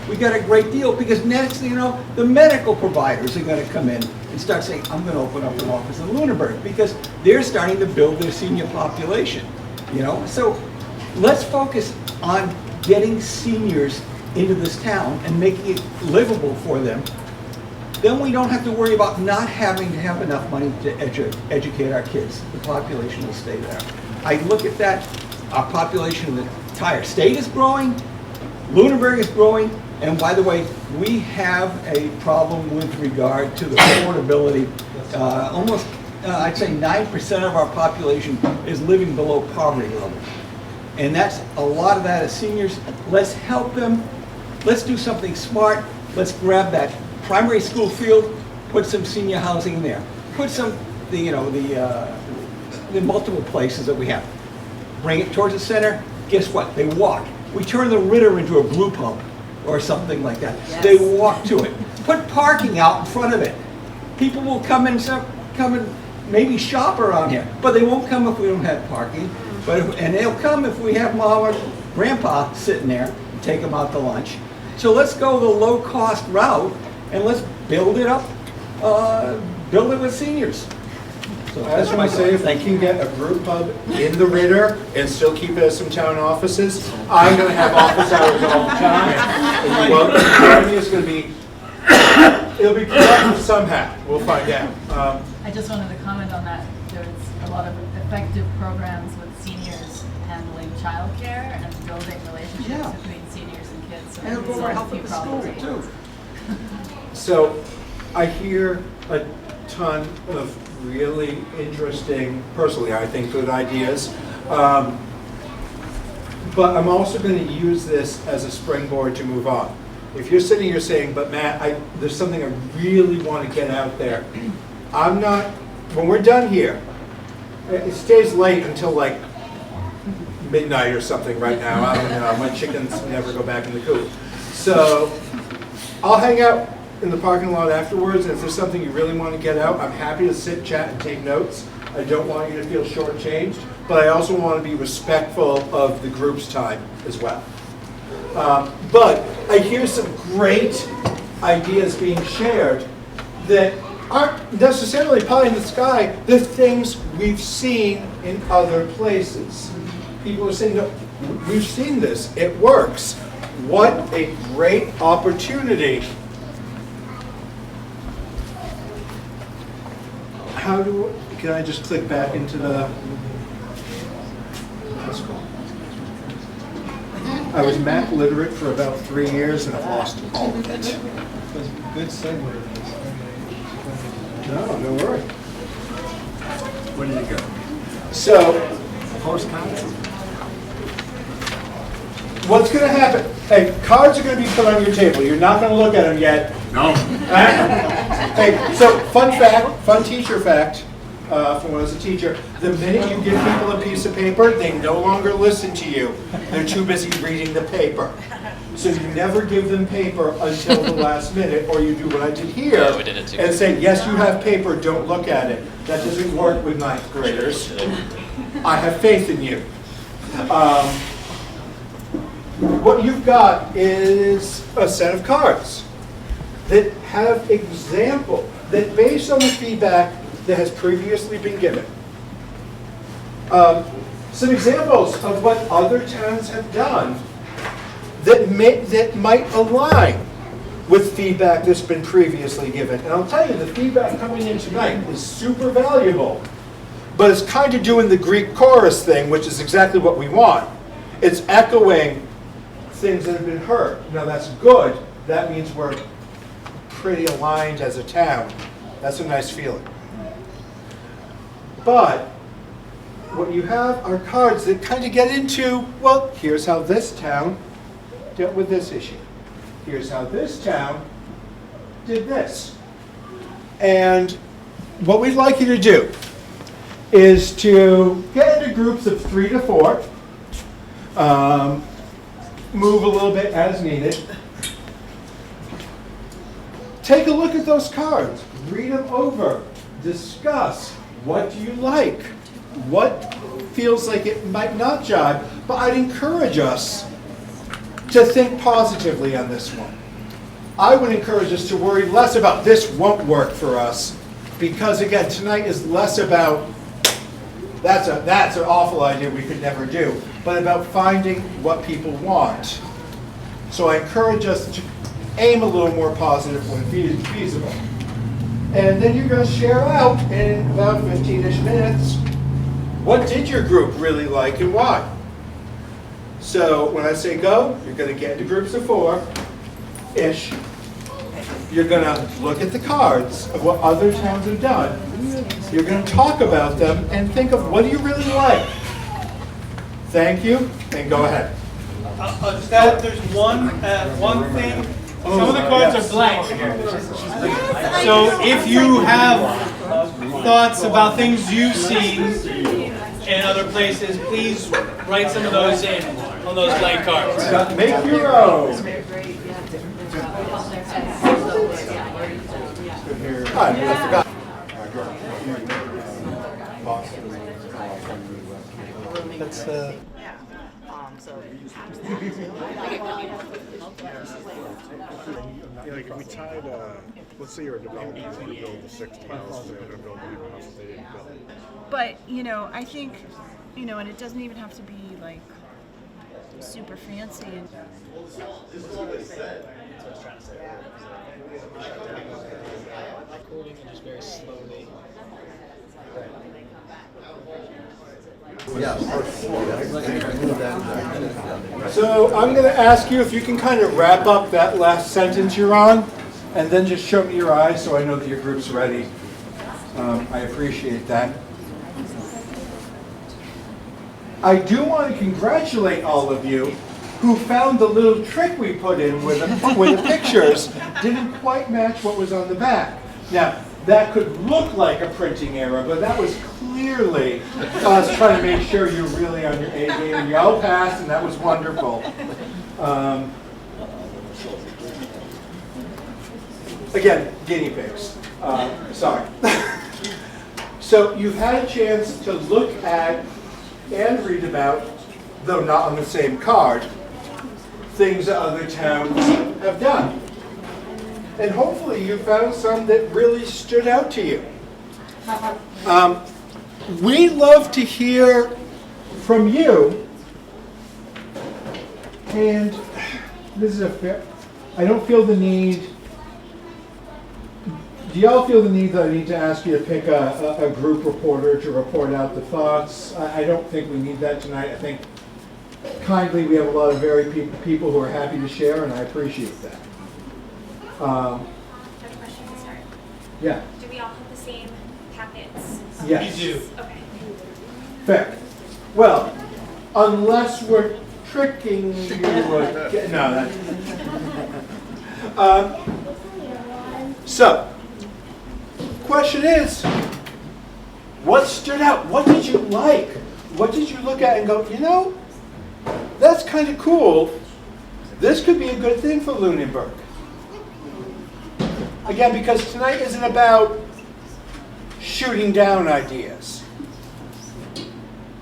we got a great deal, because next thing you know, the medical providers are gonna come in and start saying, I'm gonna open up an office in Lunenburg, because they're starting to build their senior population, you know? So let's focus on getting seniors into this town and making it livable for them. Then we don't have to worry about not having to have enough money to educate our kids. The population will stay there. I look at that, our population in the entire state is growing, Lunenburg is growing, and by the way, we have a problem with regard to the affordability. Almost, I'd say 9% of our population is living below poverty level. And that's, a lot of that is seniors. Let's help them. Let's do something smart. Let's grab that primary school field, put some senior housing there. Put some, the multiple places that we have. Bring it towards the center. Guess what? They walk. We turn the Ritter into a brew pub or something like that. Yes. They walk to it. Put parking out in front of it. People will come and maybe shop around here, but they won't come if we don't have parking. And they'll come if we have mom or grandpa sitting there and take them out to lunch. So let's go the low-cost route and let's build it up, build it with seniors. So I just want to say, if we can get a brew pub in the Ritter and still keep it as some town offices, I'm going to have office hours all the time. And well, the economy is going to be, it'll be productive somehow. We'll find out. I just wanted to comment on that. There's a lot of effective programs with seniors handling childcare and building relationships between seniors and kids. So And it'll go solve help a few at the school problems. too. So I hear a ton of really interesting, personally, I think, good ideas. But I'm also going to use this as a springboard to move on. If you're sitting here saying, but Matt, there's something I really want to get out there. I'm not, when we're done here, it stays late until like midnight or something right now. I don't know, my chickens never go back in the coop. So I'll hang out in the parking lot afterwards, and if there's something you really want to get out, I'm happy to sit, chat, and take notes. I don't want you to feel shortchanged, but I also want to be respectful of the group's time as well. But I hear some great ideas being shared that aren't necessarily pie in the sky. They're things we've seen in other places. People are saying, no, we've seen this, it works. What a great opportunity. Can I just click back into the, let's go. I was Mac literate for about 3 years and I've lost all of it. Good segue. No, don't worry. Where did you go? So, Post-council. what's going to happen? Hey, cards are going to be put on your table. You're not going to look at them yet. No. Hey, so fun fact, fun teacher fact, from when I was a teacher, the minute you give people a piece of paper, they no longer listen to you. They're too busy reading the paper. So you never give them paper until the last minute, or you do what I did here, and say, yes, you have paper, don't look at it. That doesn't work with ninth graders. I have faith in you. What you've got is a set of cards that have example, that based on the feedback that has previously been given. Some examples of what other towns have done that might align with feedback that's been previously given. And I'll tell you, the feedback coming in tonight is super valuable, but it's kind of doing the Greek chorus thing, which is exactly what we want. It's echoing things that have been heard. Now that's good. That means we're pretty aligned as a town. That's a nice feeling. But what you have are cards that kind of get into, well, here's how this town dealt with this issue. Here's how this town did this. And what we'd like you to do is to get into groups of 3 to 4. move a little bit as needed. Take a look at those cards. Read them over. Discuss. What do you like? What feels like it might not jive? But I'd encourage us to think positively on this one. I would encourage us to worry less about this won't work for us, because again, tonight is less about that's an awful idea we could never do, but about finding what people want. So I encourage us to aim a little more positive when feasible. And then you're going to share out in about 15-ish minutes, what did your group really like and why? So when I say go, you're going to get into groups of 4-ish. You're going to look at the cards of what other towns have done. You're going to talk about them and think of what do you really like. Thank you, and go ahead. I'll just add, there's one thing. Some of the cards are blank. So if you have thoughts about things you've seen in other places, please write some of those in on those blank cards. Make your own. I forgot. That's Like if we tied, let's say you're a developer, you want to build the 60 houses, they're going to build a new house that they didn't build. But, I think, and it doesn't even have to be like super fancy. And Recording and just very slowly. So I'm going to ask you if you can kind of wrap up that last sentence you're on, and then just show me your eyes so I know that your group's ready. I appreciate that. I do want to congratulate all of you who found the little trick we put in with the pictures didn't quite match what was on the back. Now, that could look like a printing error, but that was clearly us trying to make sure you're really on your A game, and you all passed, and that was wonderful. Again, guinea pigs. Sorry. So you've had a chance to look at and read about, though not on the same card, things that other towns have done. And hopefully you found some that really stood out to you. We love to hear from you, and this is a fair, I don't feel the need, do y'all feel the need that I need to ask you to pick a group reporter to report out the thoughts? I don't think we need that tonight. I think kindly we have a lot of very people who are happy to share, and I appreciate that. I have a question to start. Yeah. Do we all have the same packets? Yes. We do. Okay. Fair. Well, unless we're tricking you. No, that. So, question is, what stood out? What did you like? What did you look at and go, that's kind of cool. This could be a good thing for Lunenburg. Again, because tonight isn't about shooting down ideas.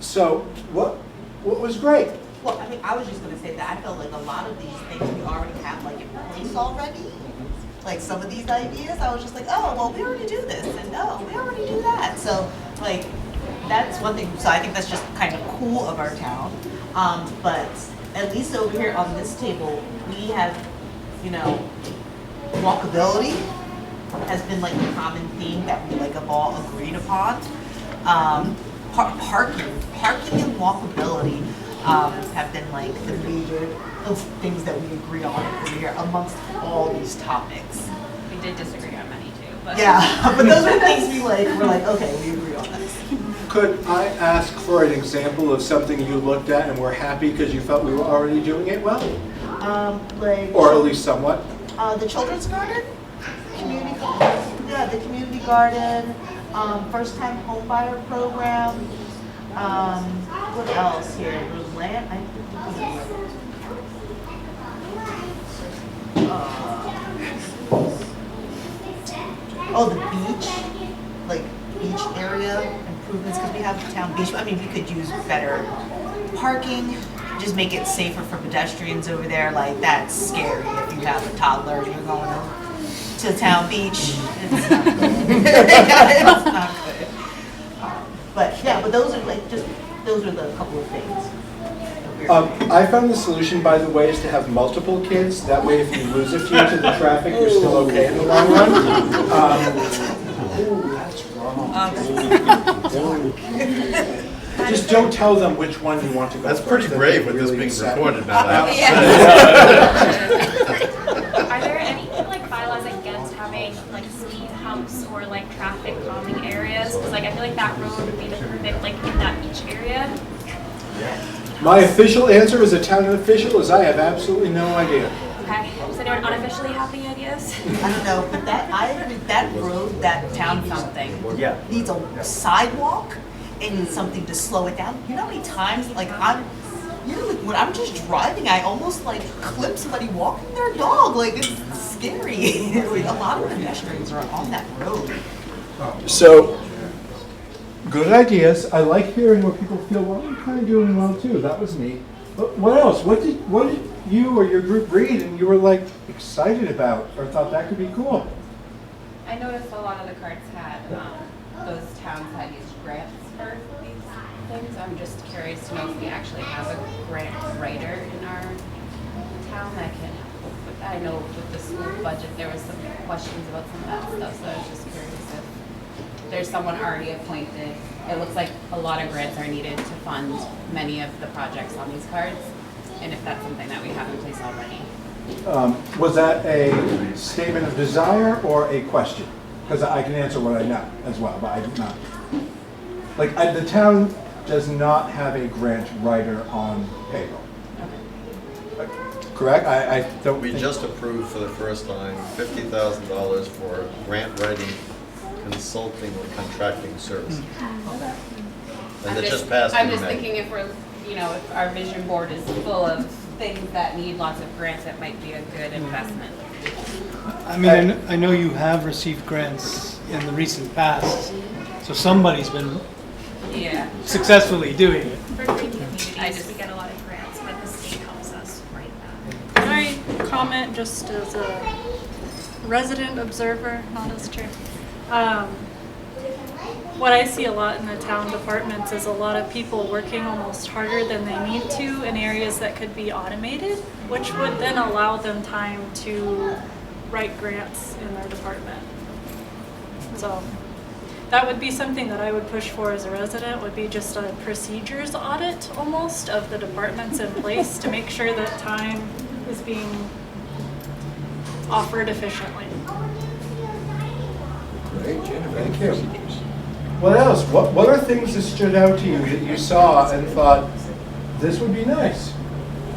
So, what was great? Well, I mean, I was just going to say that I feel like a lot of these things we already have like in place already. Like some of these ideas, I was just like, oh, well, we already do this, and oh, we already do that. So, like, that's one thing. So I think that's just kind of cool of our town. But at least over here on this table, we have, walkability has been like a common theme that we like have all agreed upon. Parking and walkability have been like the major things that we agree on over here amongst all these topics. We did disagree on many too, but. Yeah, but those are things we're like, okay, we agree on this. Could I ask for an example of something you looked at and were happy because you felt we were already doing it well? Or at least somewhat? The children's garden, the community garden, first time home buyer program. What else here? Land. Oh, the beach, like beach area improvements, because we have town beach. I mean, we could use better parking, just make it safer for pedestrians over there. Like, that's scary if you have a toddler and you're going to town beach. It's not good. It's not good. But yeah, but those are like those are the couple of things. I found the solution, by the way, is to have multiple kids. That way, if you lose a few to the traffic, you're still okay in the long run. That's wrong. Just don't tell them which one you want to go. That's pretty first. brave They'll with be this really being upset. recorded now. I Are there any like bylaws against having like speed humps or like traffic calming areas? Because like I feel like that road would be the perfect like in that beach area. My official answer as a town official is I have absolutely no idea. Okay. Does anyone unofficially have any ideas? I don't know, but I agree, that road, that town something, needs a sidewalk. It needs something to slow it down. You know how many times, like, when I'm just driving, I almost like clip somebody walking their dog. Like, it's scary. Like, a lot of pedestrians are on that road. So, good ideas. I like hearing where people feel, well, I'm kind of doing well too. That was neat. But what else? What did you or your group read and you were like excited about or thought that could be cool? I noticed a lot of the cards had, those towns had used grants for these things. I'm just curious to know if we actually have a grant writer in our town that can help with that. I know with the school budget, there was some questions about some of that stuff, so I was just curious if there's someone already appointed. It looks like a lot of grants are needed to fund many of the projects on these cards, and if that's something that we have in place already. Was that a statement of desire or a question? Because I can answer what I know as well, but I do not. Like, the town does not have a grant writer on payroll. Correct? I don't We think- just approved for the first time $50,000 for grant writing, consulting, or contracting services. And it just passed I'm in just May. thinking if we're, you know, if our vision board is full of things that need lots of grants, it might be a good investment. I mean, I know you have received grants in the recent past, so somebody's been Yeah. successfully doing it. For green communities, we get a lot of grants, but the state helps us write that. Can I comment just as a resident observer, not as chair? What I see a lot in the town departments is a lot of people working almost harder than they need to in areas that could be automated, which would then allow them time to write grants in their department. So that would be something that I would push for as a resident, would be just a procedures audit almost of the departments in place to make sure that time is being offered efficiently. Great, Jennifer. Thank you. What else? What are things that stood out to you that you saw and thought, this would be nice?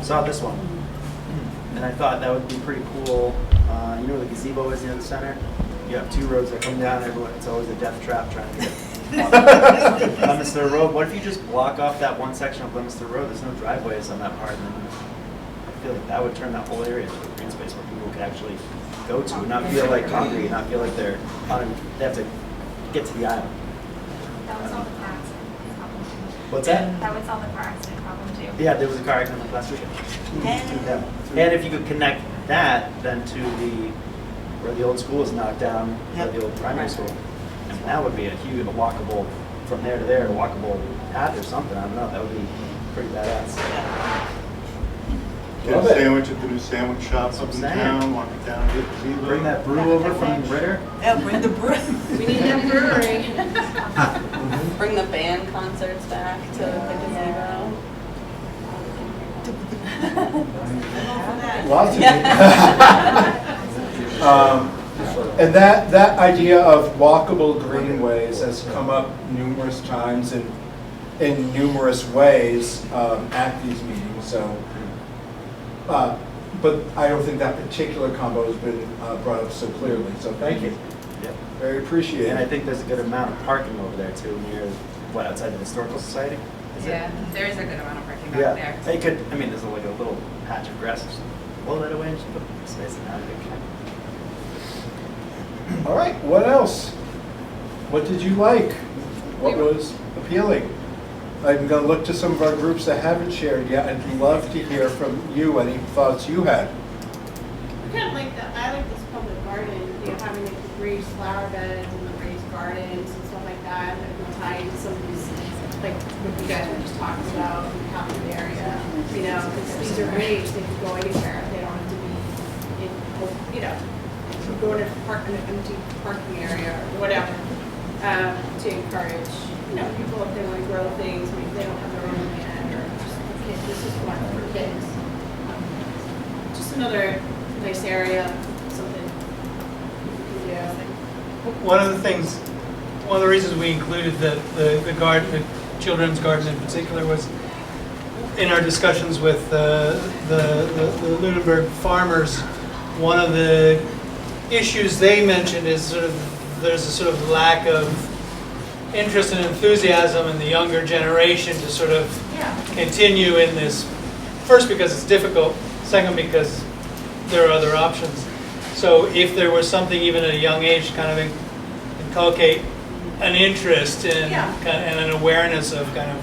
Saw this one, and I thought that would be pretty cool. You know where the gazebo is in the center? You have two roads that come down, everyone, it's always a death trap trying to get Leominster Road. What if you just block off that one section of Leominster Road? There's no driveways on that part, and then I feel like that would turn that whole area into a green space where people could actually go to and not feel like concrete, not feel like they have to get to the island. That would solve the car accident problem too. What's that? That would solve the car accident problem too. Yeah, there was a car accident last weekend. And if you could connect that then to where the old school is knocked down, the old primary school, and that would be a huge, walkable, from there to there, a walkable path or something, I don't know, that would be pretty badass. Get a sandwich at the new sandwich shop up in town, walk it down, get gazebo. Bring that brew over from Ritter. Yeah, bring the brew. We need that brewery. Bring the band concerts back to the gazebo. Lots of and that idea of walkable greenways has come up numerous times and in numerous ways at these meetings. So, but I don't think that particular combo has been brought up so clearly. So thank you. Yep. Very appreciated. And I think there's a good amount of parking over there too, near, outside the Historical Society? Is it? Yeah, there is a good amount of parking Yeah, back there. they could, I mean, there's like a little patch of grass Blow that away and just put open space in that. All right, what else? What did you like? What was appealing? I'm going to look to some of our groups that haven't shared yet. I'd love to hear from you, any thoughts you had. I kind of like that. I like this public garden, you know, having like the raised flower beds and the raised gardens and stuff like that. That would tie into some of these, like what you guys were just talking about, in the common area. You know, because these are raised, they can go anywhere. They don't have to be in, you know, go in a park in an empty parking area or whatever. To encourage, you know, people if they want to grow things, maybe they don't have their own land or just kids. This is one for kids. Just another nice area, something you can do. One of the things, one of the reasons we included the garden, the children's garden in particular, was in our discussions with the Lunenburg farmers. One of the issues they mentioned is sort of there's a sort of lack of interest and enthusiasm in the younger generation to sort of continue in this. First, because it's difficult. Second, because there are other options. So if there was something even at a young age to kind of inculcate an interest in and an awareness of kind of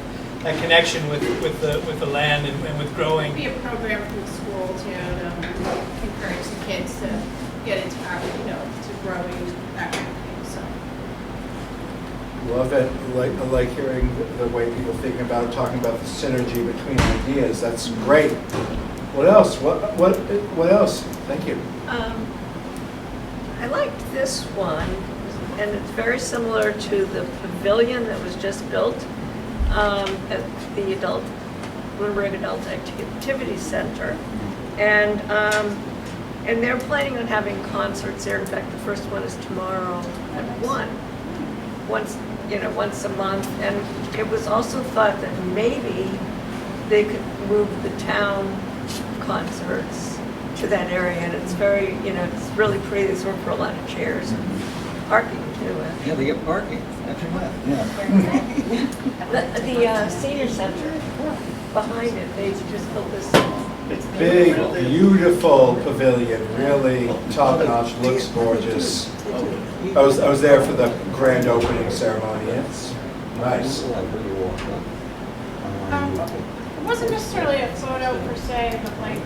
that connection with the land and with growing. Be a program from the school too to encourage the kids to get into you know, to growing that kind of thing. So Love it. I like hearing the way people think about it, talking about the synergy between ideas. That's great. What else? What else? Thank you. I liked this one, and it's very similar to the pavilion that was just built at the Lunenburg Adult Activity Center, and they're planning on having concerts there. In fact, the first one is tomorrow at 1, once a month. And it was also thought that maybe they could move the town concerts to that area, and it's very, it's really pretty. There's room for a lot of chairs and parking too. Yeah, they get parking. That's right. The senior center behind it, they just built this. Big, beautiful pavilion, really top-notch, looks gorgeous. I was there for the grand opening ceremony. It's nice. it wasn't necessarily a photo per se, but like,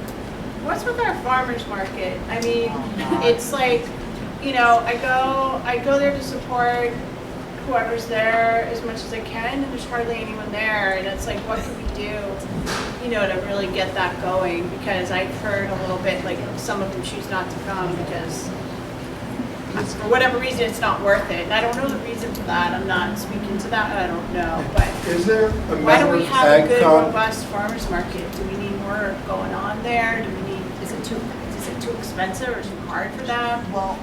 what's with our farmers market? I mean, it's like, I go there to support whoever's there as much as I can, and there's hardly anyone there, and it's like, what can we do, to really get that going? Because I've heard a little bit, like, some of them choose not to come because for whatever reason it's not worth it. And I don't know the reason for that. I'm not speaking to that. I don't know. But is there why don't we have a good, robust farmers market? Do we need more going on there? Do we need? Is it too expensive or too hard for them? Well,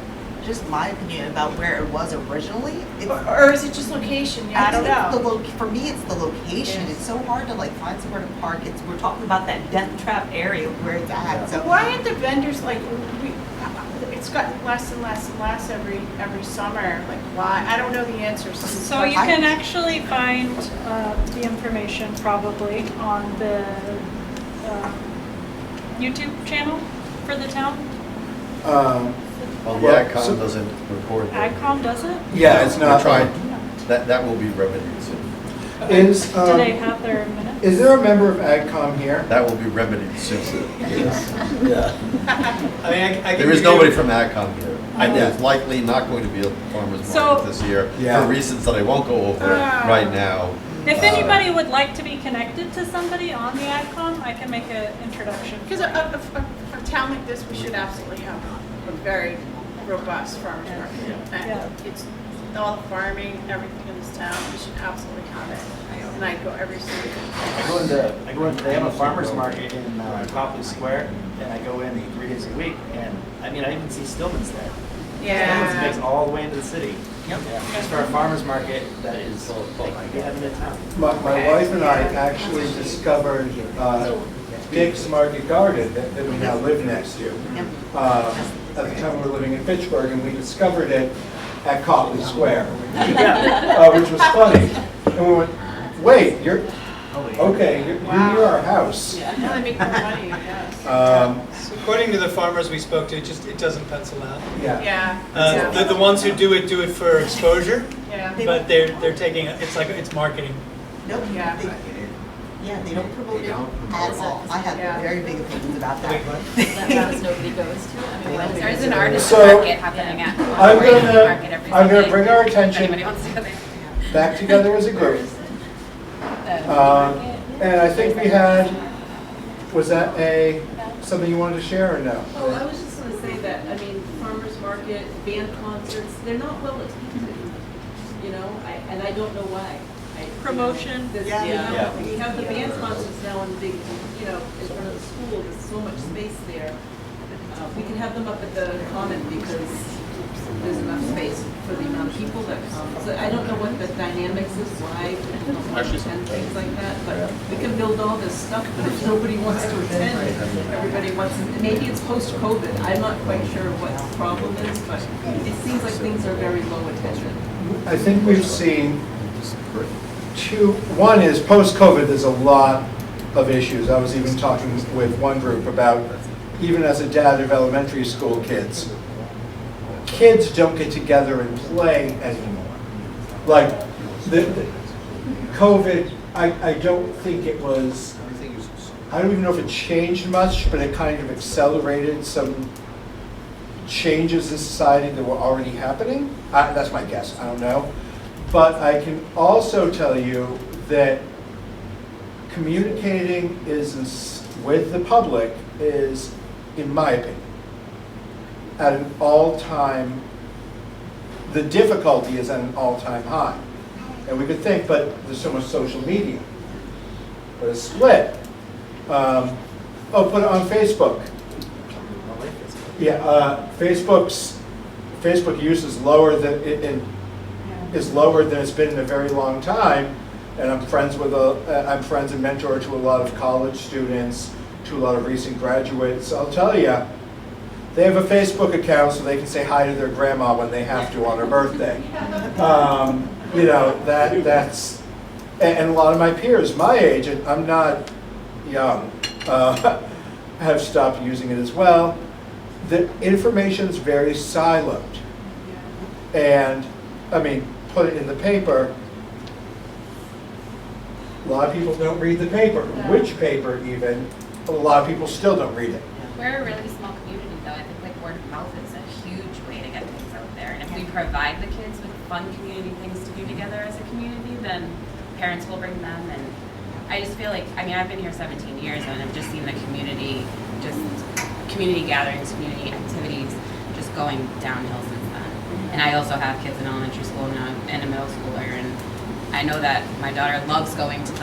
just my opinion about where it was originally. Or is it just location? Yeah, I don't know. For me, it's the location. It's so hard to find somewhere to park. We're talking about that death trap area where it's at. So why aren't the vendors it's gotten less and less and less every summer. Like, why? I don't know the answers. So you can actually find the information probably on the YouTube channel for the town. Well, the AgCom doesn't record. AgCom doesn't? Yeah, it's not. That will be remedied soon. Do they have their minutes? Is there a member of AgCom here? That will be remedied soon. Yeah. There is nobody from AgCom here. There's likely not going to be a farmer's market this year for reasons that I won't go over right now. If anybody would like to be connected to somebody on the AgCom, I can make an introduction. Because a town like this, we should absolutely have a very robust farmers market. And it's all the farming, everything in this town. We should absolutely have it. And I go every single day. They have a farmer's market in Copley Square, and I go in 3 days a week, and I even see Stillman's there. Yeah. Stillman's makes all the way into the city. Yep. Yeah. As for a farmer's market, that is like we have in town. My wife and I actually discovered Dick's Market Garden that we now live next to. At the time we were living in Fitchburg, and we discovered it at Copley Square, which was funny. And we went, wait, Okay, you're near our house. Now they make more money, yes. So according to the farmers we spoke to, it doesn't pencil out. Yeah. The ones who do it for exposure, Yeah. but they're taking, it's marketing. Nope. Yeah. Yeah, they don't promote it at all. I have very big opinions about that. That nobody goes to. I mean, when There's an artist So, market happening at I'm market every gonna Sunday. bring our If attention anybody wants to go there. back together as a group. And I think we had, was that something you wanted to share or no? Oh, I was just gonna say that, I mean, farmer's market, band concerts, they're not well attended, you know, and I don't know why. Promotion. We have the band concerts now in big, you know, in front of the school, there's so much space there. We can have them up at the common because there's enough space for the amount of people that come. So I don't know what the dynamics is, why people don't want to attend things like that, but we can build all this stuff, but if nobody wants to attend, everybody wants to, maybe it's post-COVID, I'm not quite sure what the problem is, but it seems like things are very low attention. I think we've seen one is post-COVID, there's a lot of issues. I was even talking with one group about, even as a dad of elementary school kids don't get together and play anymore. Like, the COVID, I don't think it was, I don't even know if it changed much, but it kind of accelerated some changes in society that were already happening. That's my guess, I don't know. But I can also tell you that communicating with the public is, in my opinion, at an all-time, the difficulty is at an all-time high. And we could think, but there's so much social media. But it's split. Put it on Facebook. Yeah, Facebook use is lower than it's been in a very long time, and I'm friends and mentor to a lot of college students, to a lot of recent graduates. I'll tell you, they have a Facebook account so they can say hi to their grandma when they have to on her birthday. You know, that's, and a lot of my peers, my age, and I'm not young, have stopped using it as well. The information is very siloed. And, I mean, put it in the paper. A lot of people don't read the paper. Which paper even? A lot of people still don't read it. We're a really small community, though. I think like word of mouth is a huge way to get things out there. And if we provide the kids with fun community things to do together as a community, then parents will bring them. And I just feel like, I mean, I've been here 17 years, and I've just seen the community, just community gatherings, community activities, just going downhill since then. And I also have kids in elementary school and a middle schooler, and I know that my daughter loves going to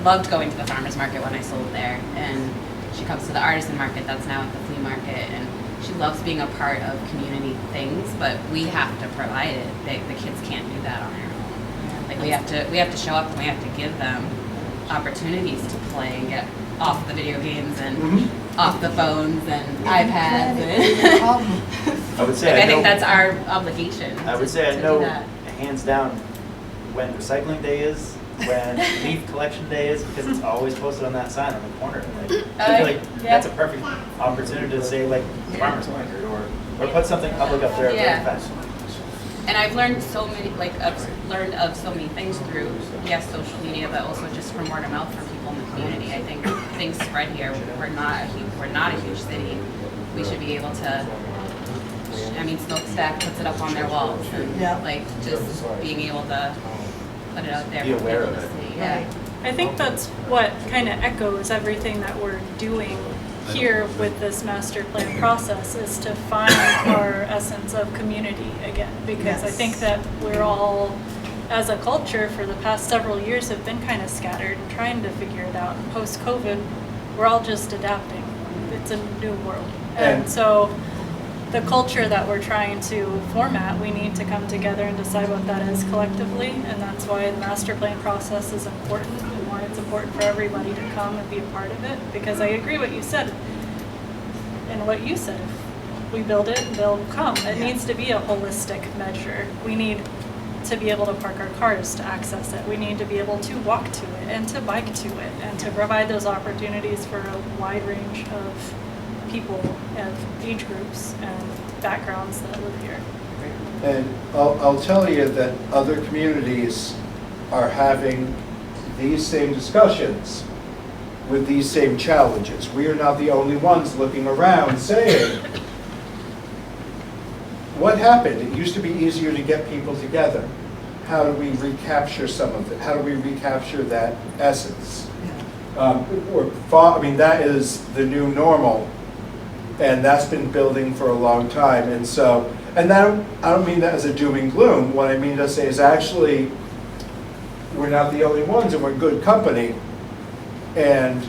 loved going to the farmers market when I sold there, and she comes to the artisan market that's now at the flea market, and she loves being a part of community things. But we have to provide it. The kids can't do that on their own. Like we have to show up and we have to give them opportunities to play and get off the video games and off the phones and iPads. And I would say like, I know, think that's our obligation. I would say to I know do that. hands down when recycling day is, when leaf collection day is, because it's always posted on that sign on the corner. Like, I feel like that's a perfect opportunity to say like farmers market or put something public up there at the fest. And I've learned so many, I've learned of so many things through, yes, social media, but also just from word of mouth from people in the community. I think things spread here. We're not a huge city. We should be able to. I mean, Smokestack puts it up on their walls, and like just being able to put it out there. Be aware of it. Yeah. I think that's what kind of echoes everything that we're doing here with this master plan process, is to find our essence of community again, because I think that we're all, as a culture for the past several years, have been kind of scattered and trying to figure it out. And post-COVID, we're all just adapting. It's a new world. And so the culture that we're trying to format, we need to come together and decide what that is collectively, and that's why the master plan process is important and why it's important for everybody to come and be a part of it, because I agree what you said. And what you said, if we build it, they'll come. It needs to be a holistic measure. We need to be able to park our cars to access it. We need to be able to walk to it and to bike to it and to provide those opportunities for a wide range of people of age groups and backgrounds that live here. And I'll tell you that other communities are having these same discussions with these same challenges. We are not the only ones looking around saying, what happened? It used to be easier to get people together. How do we recapture some of it? How do we recapture that essence? That is the new normal, and that's been building for a long time. And so, I don't mean that as a doom and gloom. What I mean to say is actually, we're not the only ones, and we're good company. And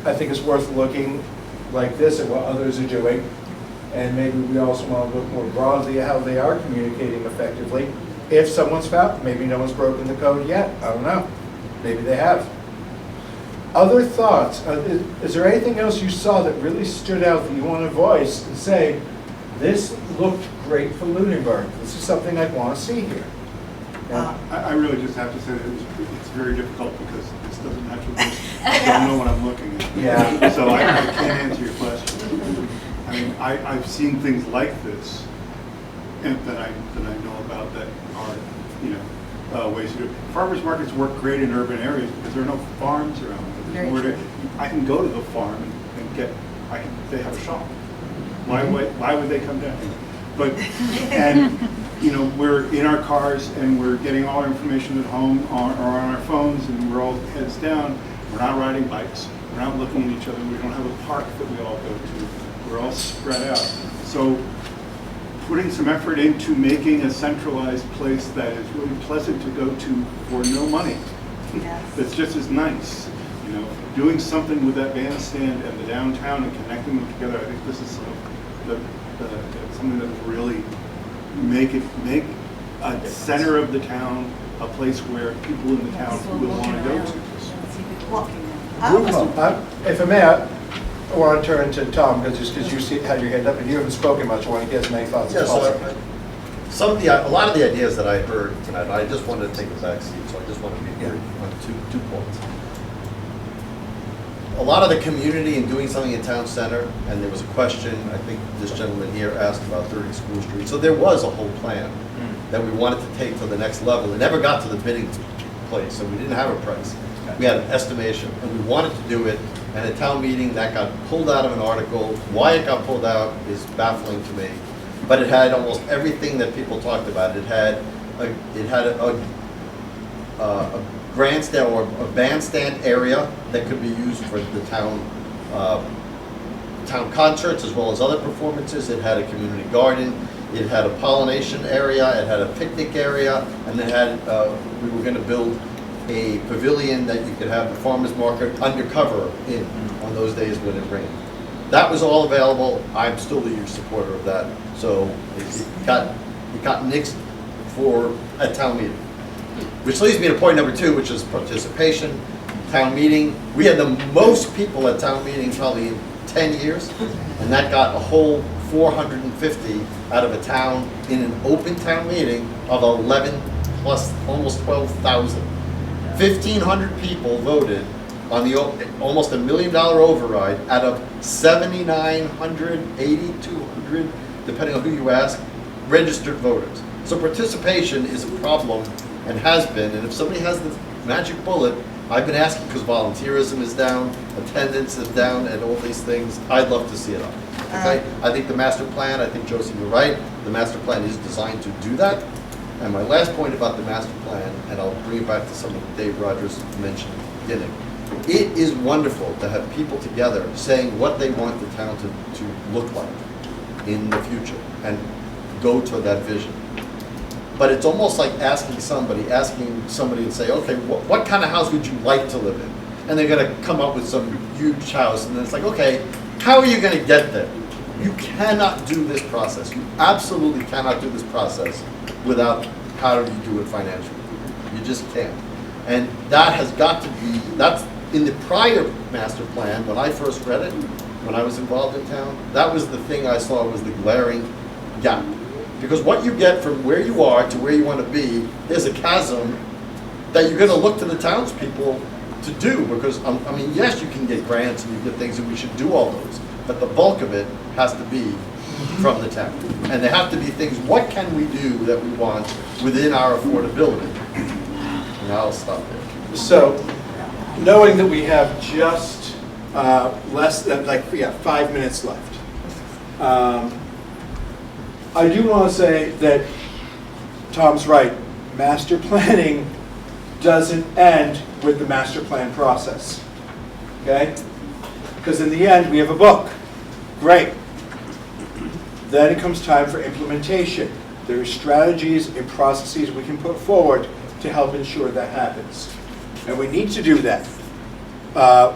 I think it's worth looking like this at what others are doing. And maybe we also want to look more broadly at how they are communicating effectively. If someone's found, maybe no one's broken the code yet. I don't know. Maybe they have. Other thoughts? Is there anything else you saw that really stood out that you want to voice and say, this looked great for Lunenburg. This is something I'd want to see here. Yeah. I really just have to say that it's very difficult because this doesn't actually, I don't know what I'm looking at. Yeah. So I can't answer your question. I mean, I've seen things like this and that I know about that are, ways to do it. Farmers markets work great in urban areas because there are no farms around. I can go to the farm and they have a shop. Why would they come down here? But, we're in our cars and we're getting all our information at home or on our phones and we're all heads down. We're not riding bikes. We're not looking at each other. We don't have a park that we all go to. We're all spread out. So putting some effort into making a centralized place that is really pleasant to go to for no money. Yes. That's just as nice. Doing something with that bandstand and the downtown and connecting them together. I think this is something that will really make a center of the town a place where people in the town will want to go to. If I may, I want to turn to Tom because you had your hand up and you haven't spoken much. I want to get as many thoughts as possible. A lot of the ideas that I heard tonight, I just wanted to take a back seat, so I just want to be here on two points. A lot of the community in doing something in town center, and there was a question, I think this gentleman here asked about 30 School Street. So there was a whole plan that we wanted to take to the next level. It never got to the bidding place, so we didn't have a price. We had an estimation, and we wanted to do it, and at town meeting, that got pulled out of an article. Why it got pulled out is baffling to me. But it had almost everything that people talked about. It had a grandstand or a bandstand area that could be used for the town concerts as well as other performances. It had a community garden. It had a pollination area. It had a picnic area, and it had we were going to build a pavilion that you could have the farmers market undercover in on those days when it rained. That was all available. I'm still a huge supporter of that. So it got nixed for a town meeting. Which leads me to point number 2, which is participation. Town meeting. We had the most people at town meeting probably in 10 years, and that got a whole 450 out of a town in an open town meeting of 11 plus almost 12,000. 1,500 people voted on the almost $1 million override out of 7,900, 8,200, depending on who you ask, registered voters. So participation is a problem and has been, and if somebody has the magic bullet, I've been asking because volunteerism is down, attendance is down, and all these things. I'd love to see it up. Okay? I think the master plan, I think Josie, you're right, the master plan is designed to do that. And my last point about the master plan, and I'll bring it back to something Dave Rogers mentioned at the beginning. It is wonderful to have people together saying what they want the town to look like in the future and go to that vision. But it's almost like asking somebody and say, okay, what kind of house would you like to live in? And they're going to come up with some huge house, and then it's like, okay, how are you going to get there? You cannot do this process. You absolutely cannot do this process without how do you do it financially. You just can't. And that has got to be, that's in the prior master plan, when I first read it, when I was involved in town, that was the thing I saw was the glaring gap. Because what you get from where you are to where you want to be, there's a chasm that you're going to look to the townspeople to do. Because, I mean, yes, you can get grants and you get things, and we should do all those. But the bulk of it has to be from the town. And there have to be things, what can we do that we want within our affordability? And I'll stop there. So, knowing that we have just less than, 5 minutes left, I do want to say that Tom's right. Master planning doesn't end with the master plan process, okay? Because in the end, we have a book. Great. Then it comes time for implementation. There are strategies and processes we can put forward to help ensure that happens. And we need to do that.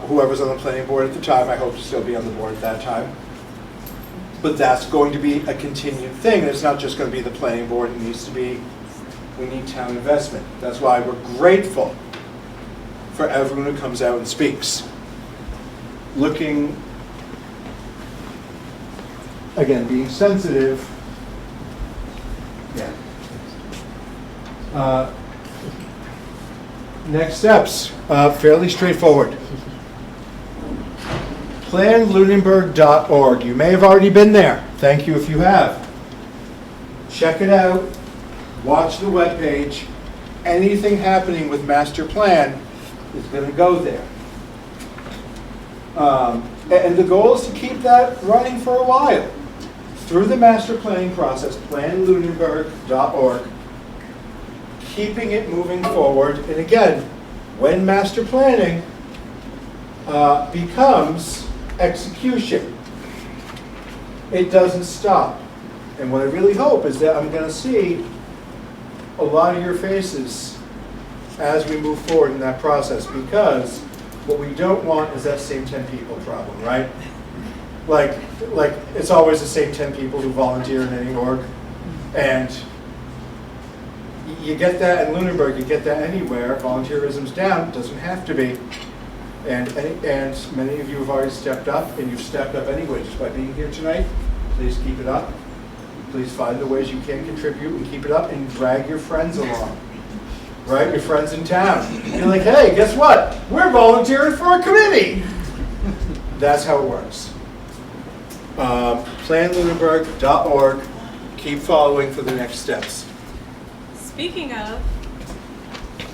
Whoever's on the planning board at the time, I hope to still be on the board at that time. But that's going to be a continued thing. It's not just going to be the planning board. It needs to be, we need town investment. That's why we're grateful for everyone who comes out and speaks. Looking, again, being sensitive. Yeah. Next steps, fairly straightforward. PlanLunenburg.org. You may have already been there. Thank you if you have. Check it out. Watch the webpage. Anything happening with master plan is going to go there. And the goal is to keep that running for a while. Through the master planning process, PlanLunenburg.org, keeping it moving forward. And again, when master planning becomes execution, it doesn't stop. And what I really hope is that I'm going to see a lot of your faces as we move forward in that process, because what we don't want is that same 10 people problem, right? Like it's always the same 10 people who volunteer in any org, and you get that in Lunenburg, you get that anywhere. Volunteerism's down, doesn't have to be. And many of you have already stepped up, and you've stepped up anyway just by being here tonight. Please keep it up. Please find the ways you can contribute and keep it up, and drag your friends along. Right? Your friends in town. You're like, hey, guess what? We're volunteering for a committee. That's how it works. PlanLunenburg.org. Keep following for the next steps. Speaking of,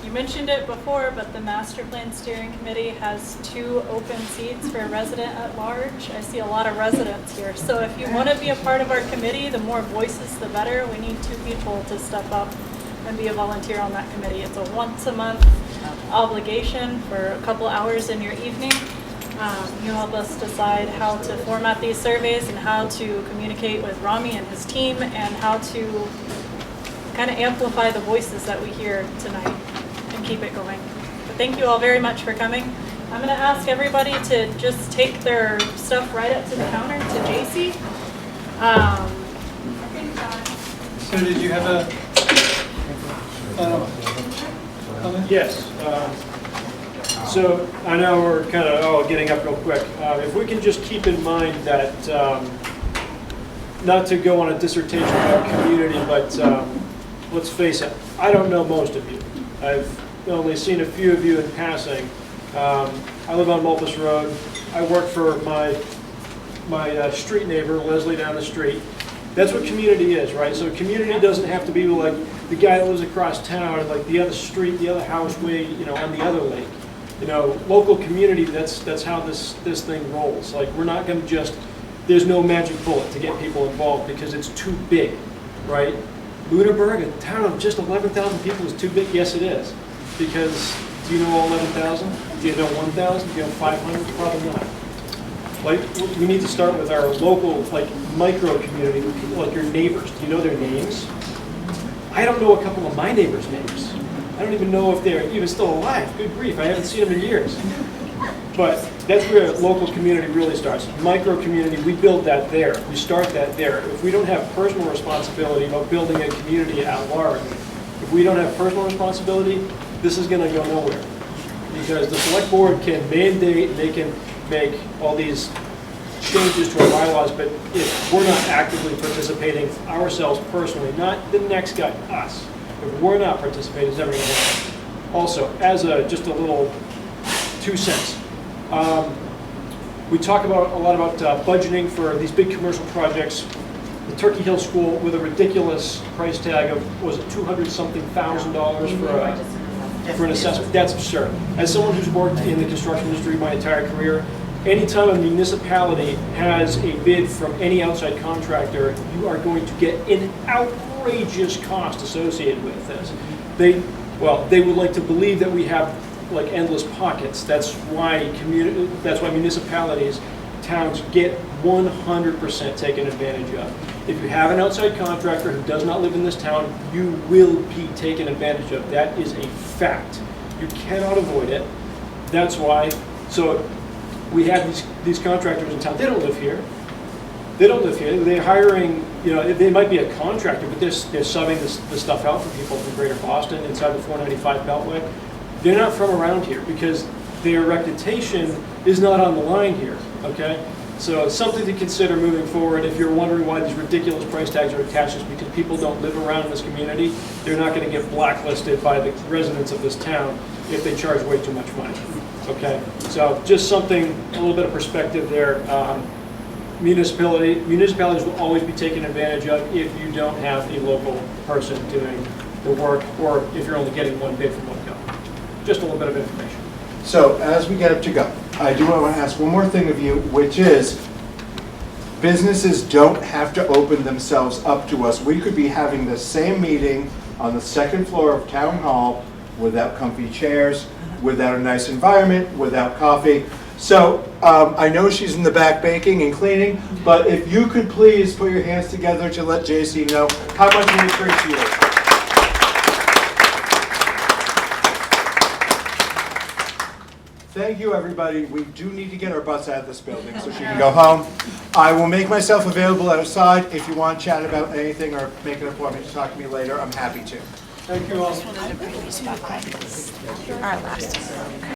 you mentioned it before, but the Master Plan Steering Committee has 2 open seats for a resident at large. I see a lot of residents here. So if you want to be a part of our committee, the more voices, the better. We need 2 people to step up and be a volunteer on that committee. It's a once-a-month obligation for a couple hours in your evening. You help us decide how to format these surveys and how to communicate with Rami and his team, and how to kind of amplify the voices that we hear tonight and keep it going. But thank you all very much for coming. I'm going to ask everybody to just take their stuff right up to the counter to JC. So did you have a comment? Yes. So I know we're kind of getting up real quick. If we can just keep in mind that, not to go on a dissertation about community, but let's face it, I don't know most of you. I've only seen a few of you in passing. I live on Mulpus Road. I work for my street neighbor, Leslie, down the street. That's what community is, right? So community doesn't have to be like the guy that lives across town, like the other street, the other house way, on the other lake. Local community, that's how this thing rolls. Like, we're not going to just, there's no magic bullet to get people involved because it's too big, right? Lunenburg, a town of just 11,000 people, is too big? Yes, it is. Because, do you know all 11,000? Do you know 1,000? Do you know 500? Probably not. Like, we need to start with our local, micro community, like your neighbors. Do you know their names? I don't know a couple of my neighbors' names. I don't even know if they're even still alive. Good grief, I haven't seen them in years. But that's where local community really starts. Micro community, we build that there. We start that there. If we don't have personal responsibility about building a community at large, if we don't have personal responsibility, this is going to go nowhere. Because the select board can mandate, they can make all these changes to our bylaws, but if we're not actively participating ourselves personally, not the next guy, us, if we're not participating, it's never going to happen. Also, as just a little 2 cents, we talk a lot about budgeting for these big commercial projects. The Turkey Hill School with a ridiculous price tag of, was it $200-something thousand for an assessment? That's absurd. As someone who's worked in the construction industry my entire career, anytime a municipality has a bid from any outside contractor, you are going to get an outrageous cost associated with this. They would like to believe that we have like endless pockets. That's why municipalities, towns get 100% taken advantage of. If you have an outside contractor who does not live in this town, you will be taken advantage of. That is a fact. You cannot avoid it. That's why. So we have these contractors in town. They don't live here. They don't live here. They're hiring, they might be a contractor, but they're subbing the stuff out for people from Greater Boston inside the 495 Beltway. They're not from around here because their reputation is not on the line here, okay? So it's something to consider moving forward. If you're wondering why these ridiculous price tags are attached, it's because people don't live around in this community. They're not going to get blacklisted by the residents of this town if they charge way too much money, okay? So just something, a little bit of perspective there. Municipalities will always be taken advantage of if you don't have a local person doing the work, or if you're only getting one bid from one company. Just a little bit of information. So as we get up to go, I do want to ask one more thing of you, which is businesses don't have to open themselves up to us. We could be having the same meeting on the second floor of Town Hall without comfy chairs, without a nice environment, without coffee. So I know she's in the back baking and cleaning, but if you could please put your hands together to let JC know how much we appreciate it. Thank you, everybody. We do need to get our butts out of this building so she can go home. I will make myself available outside. If you want to chat about anything or make an appointment to talk to me later, I'm happy to. Thank you all. Our last.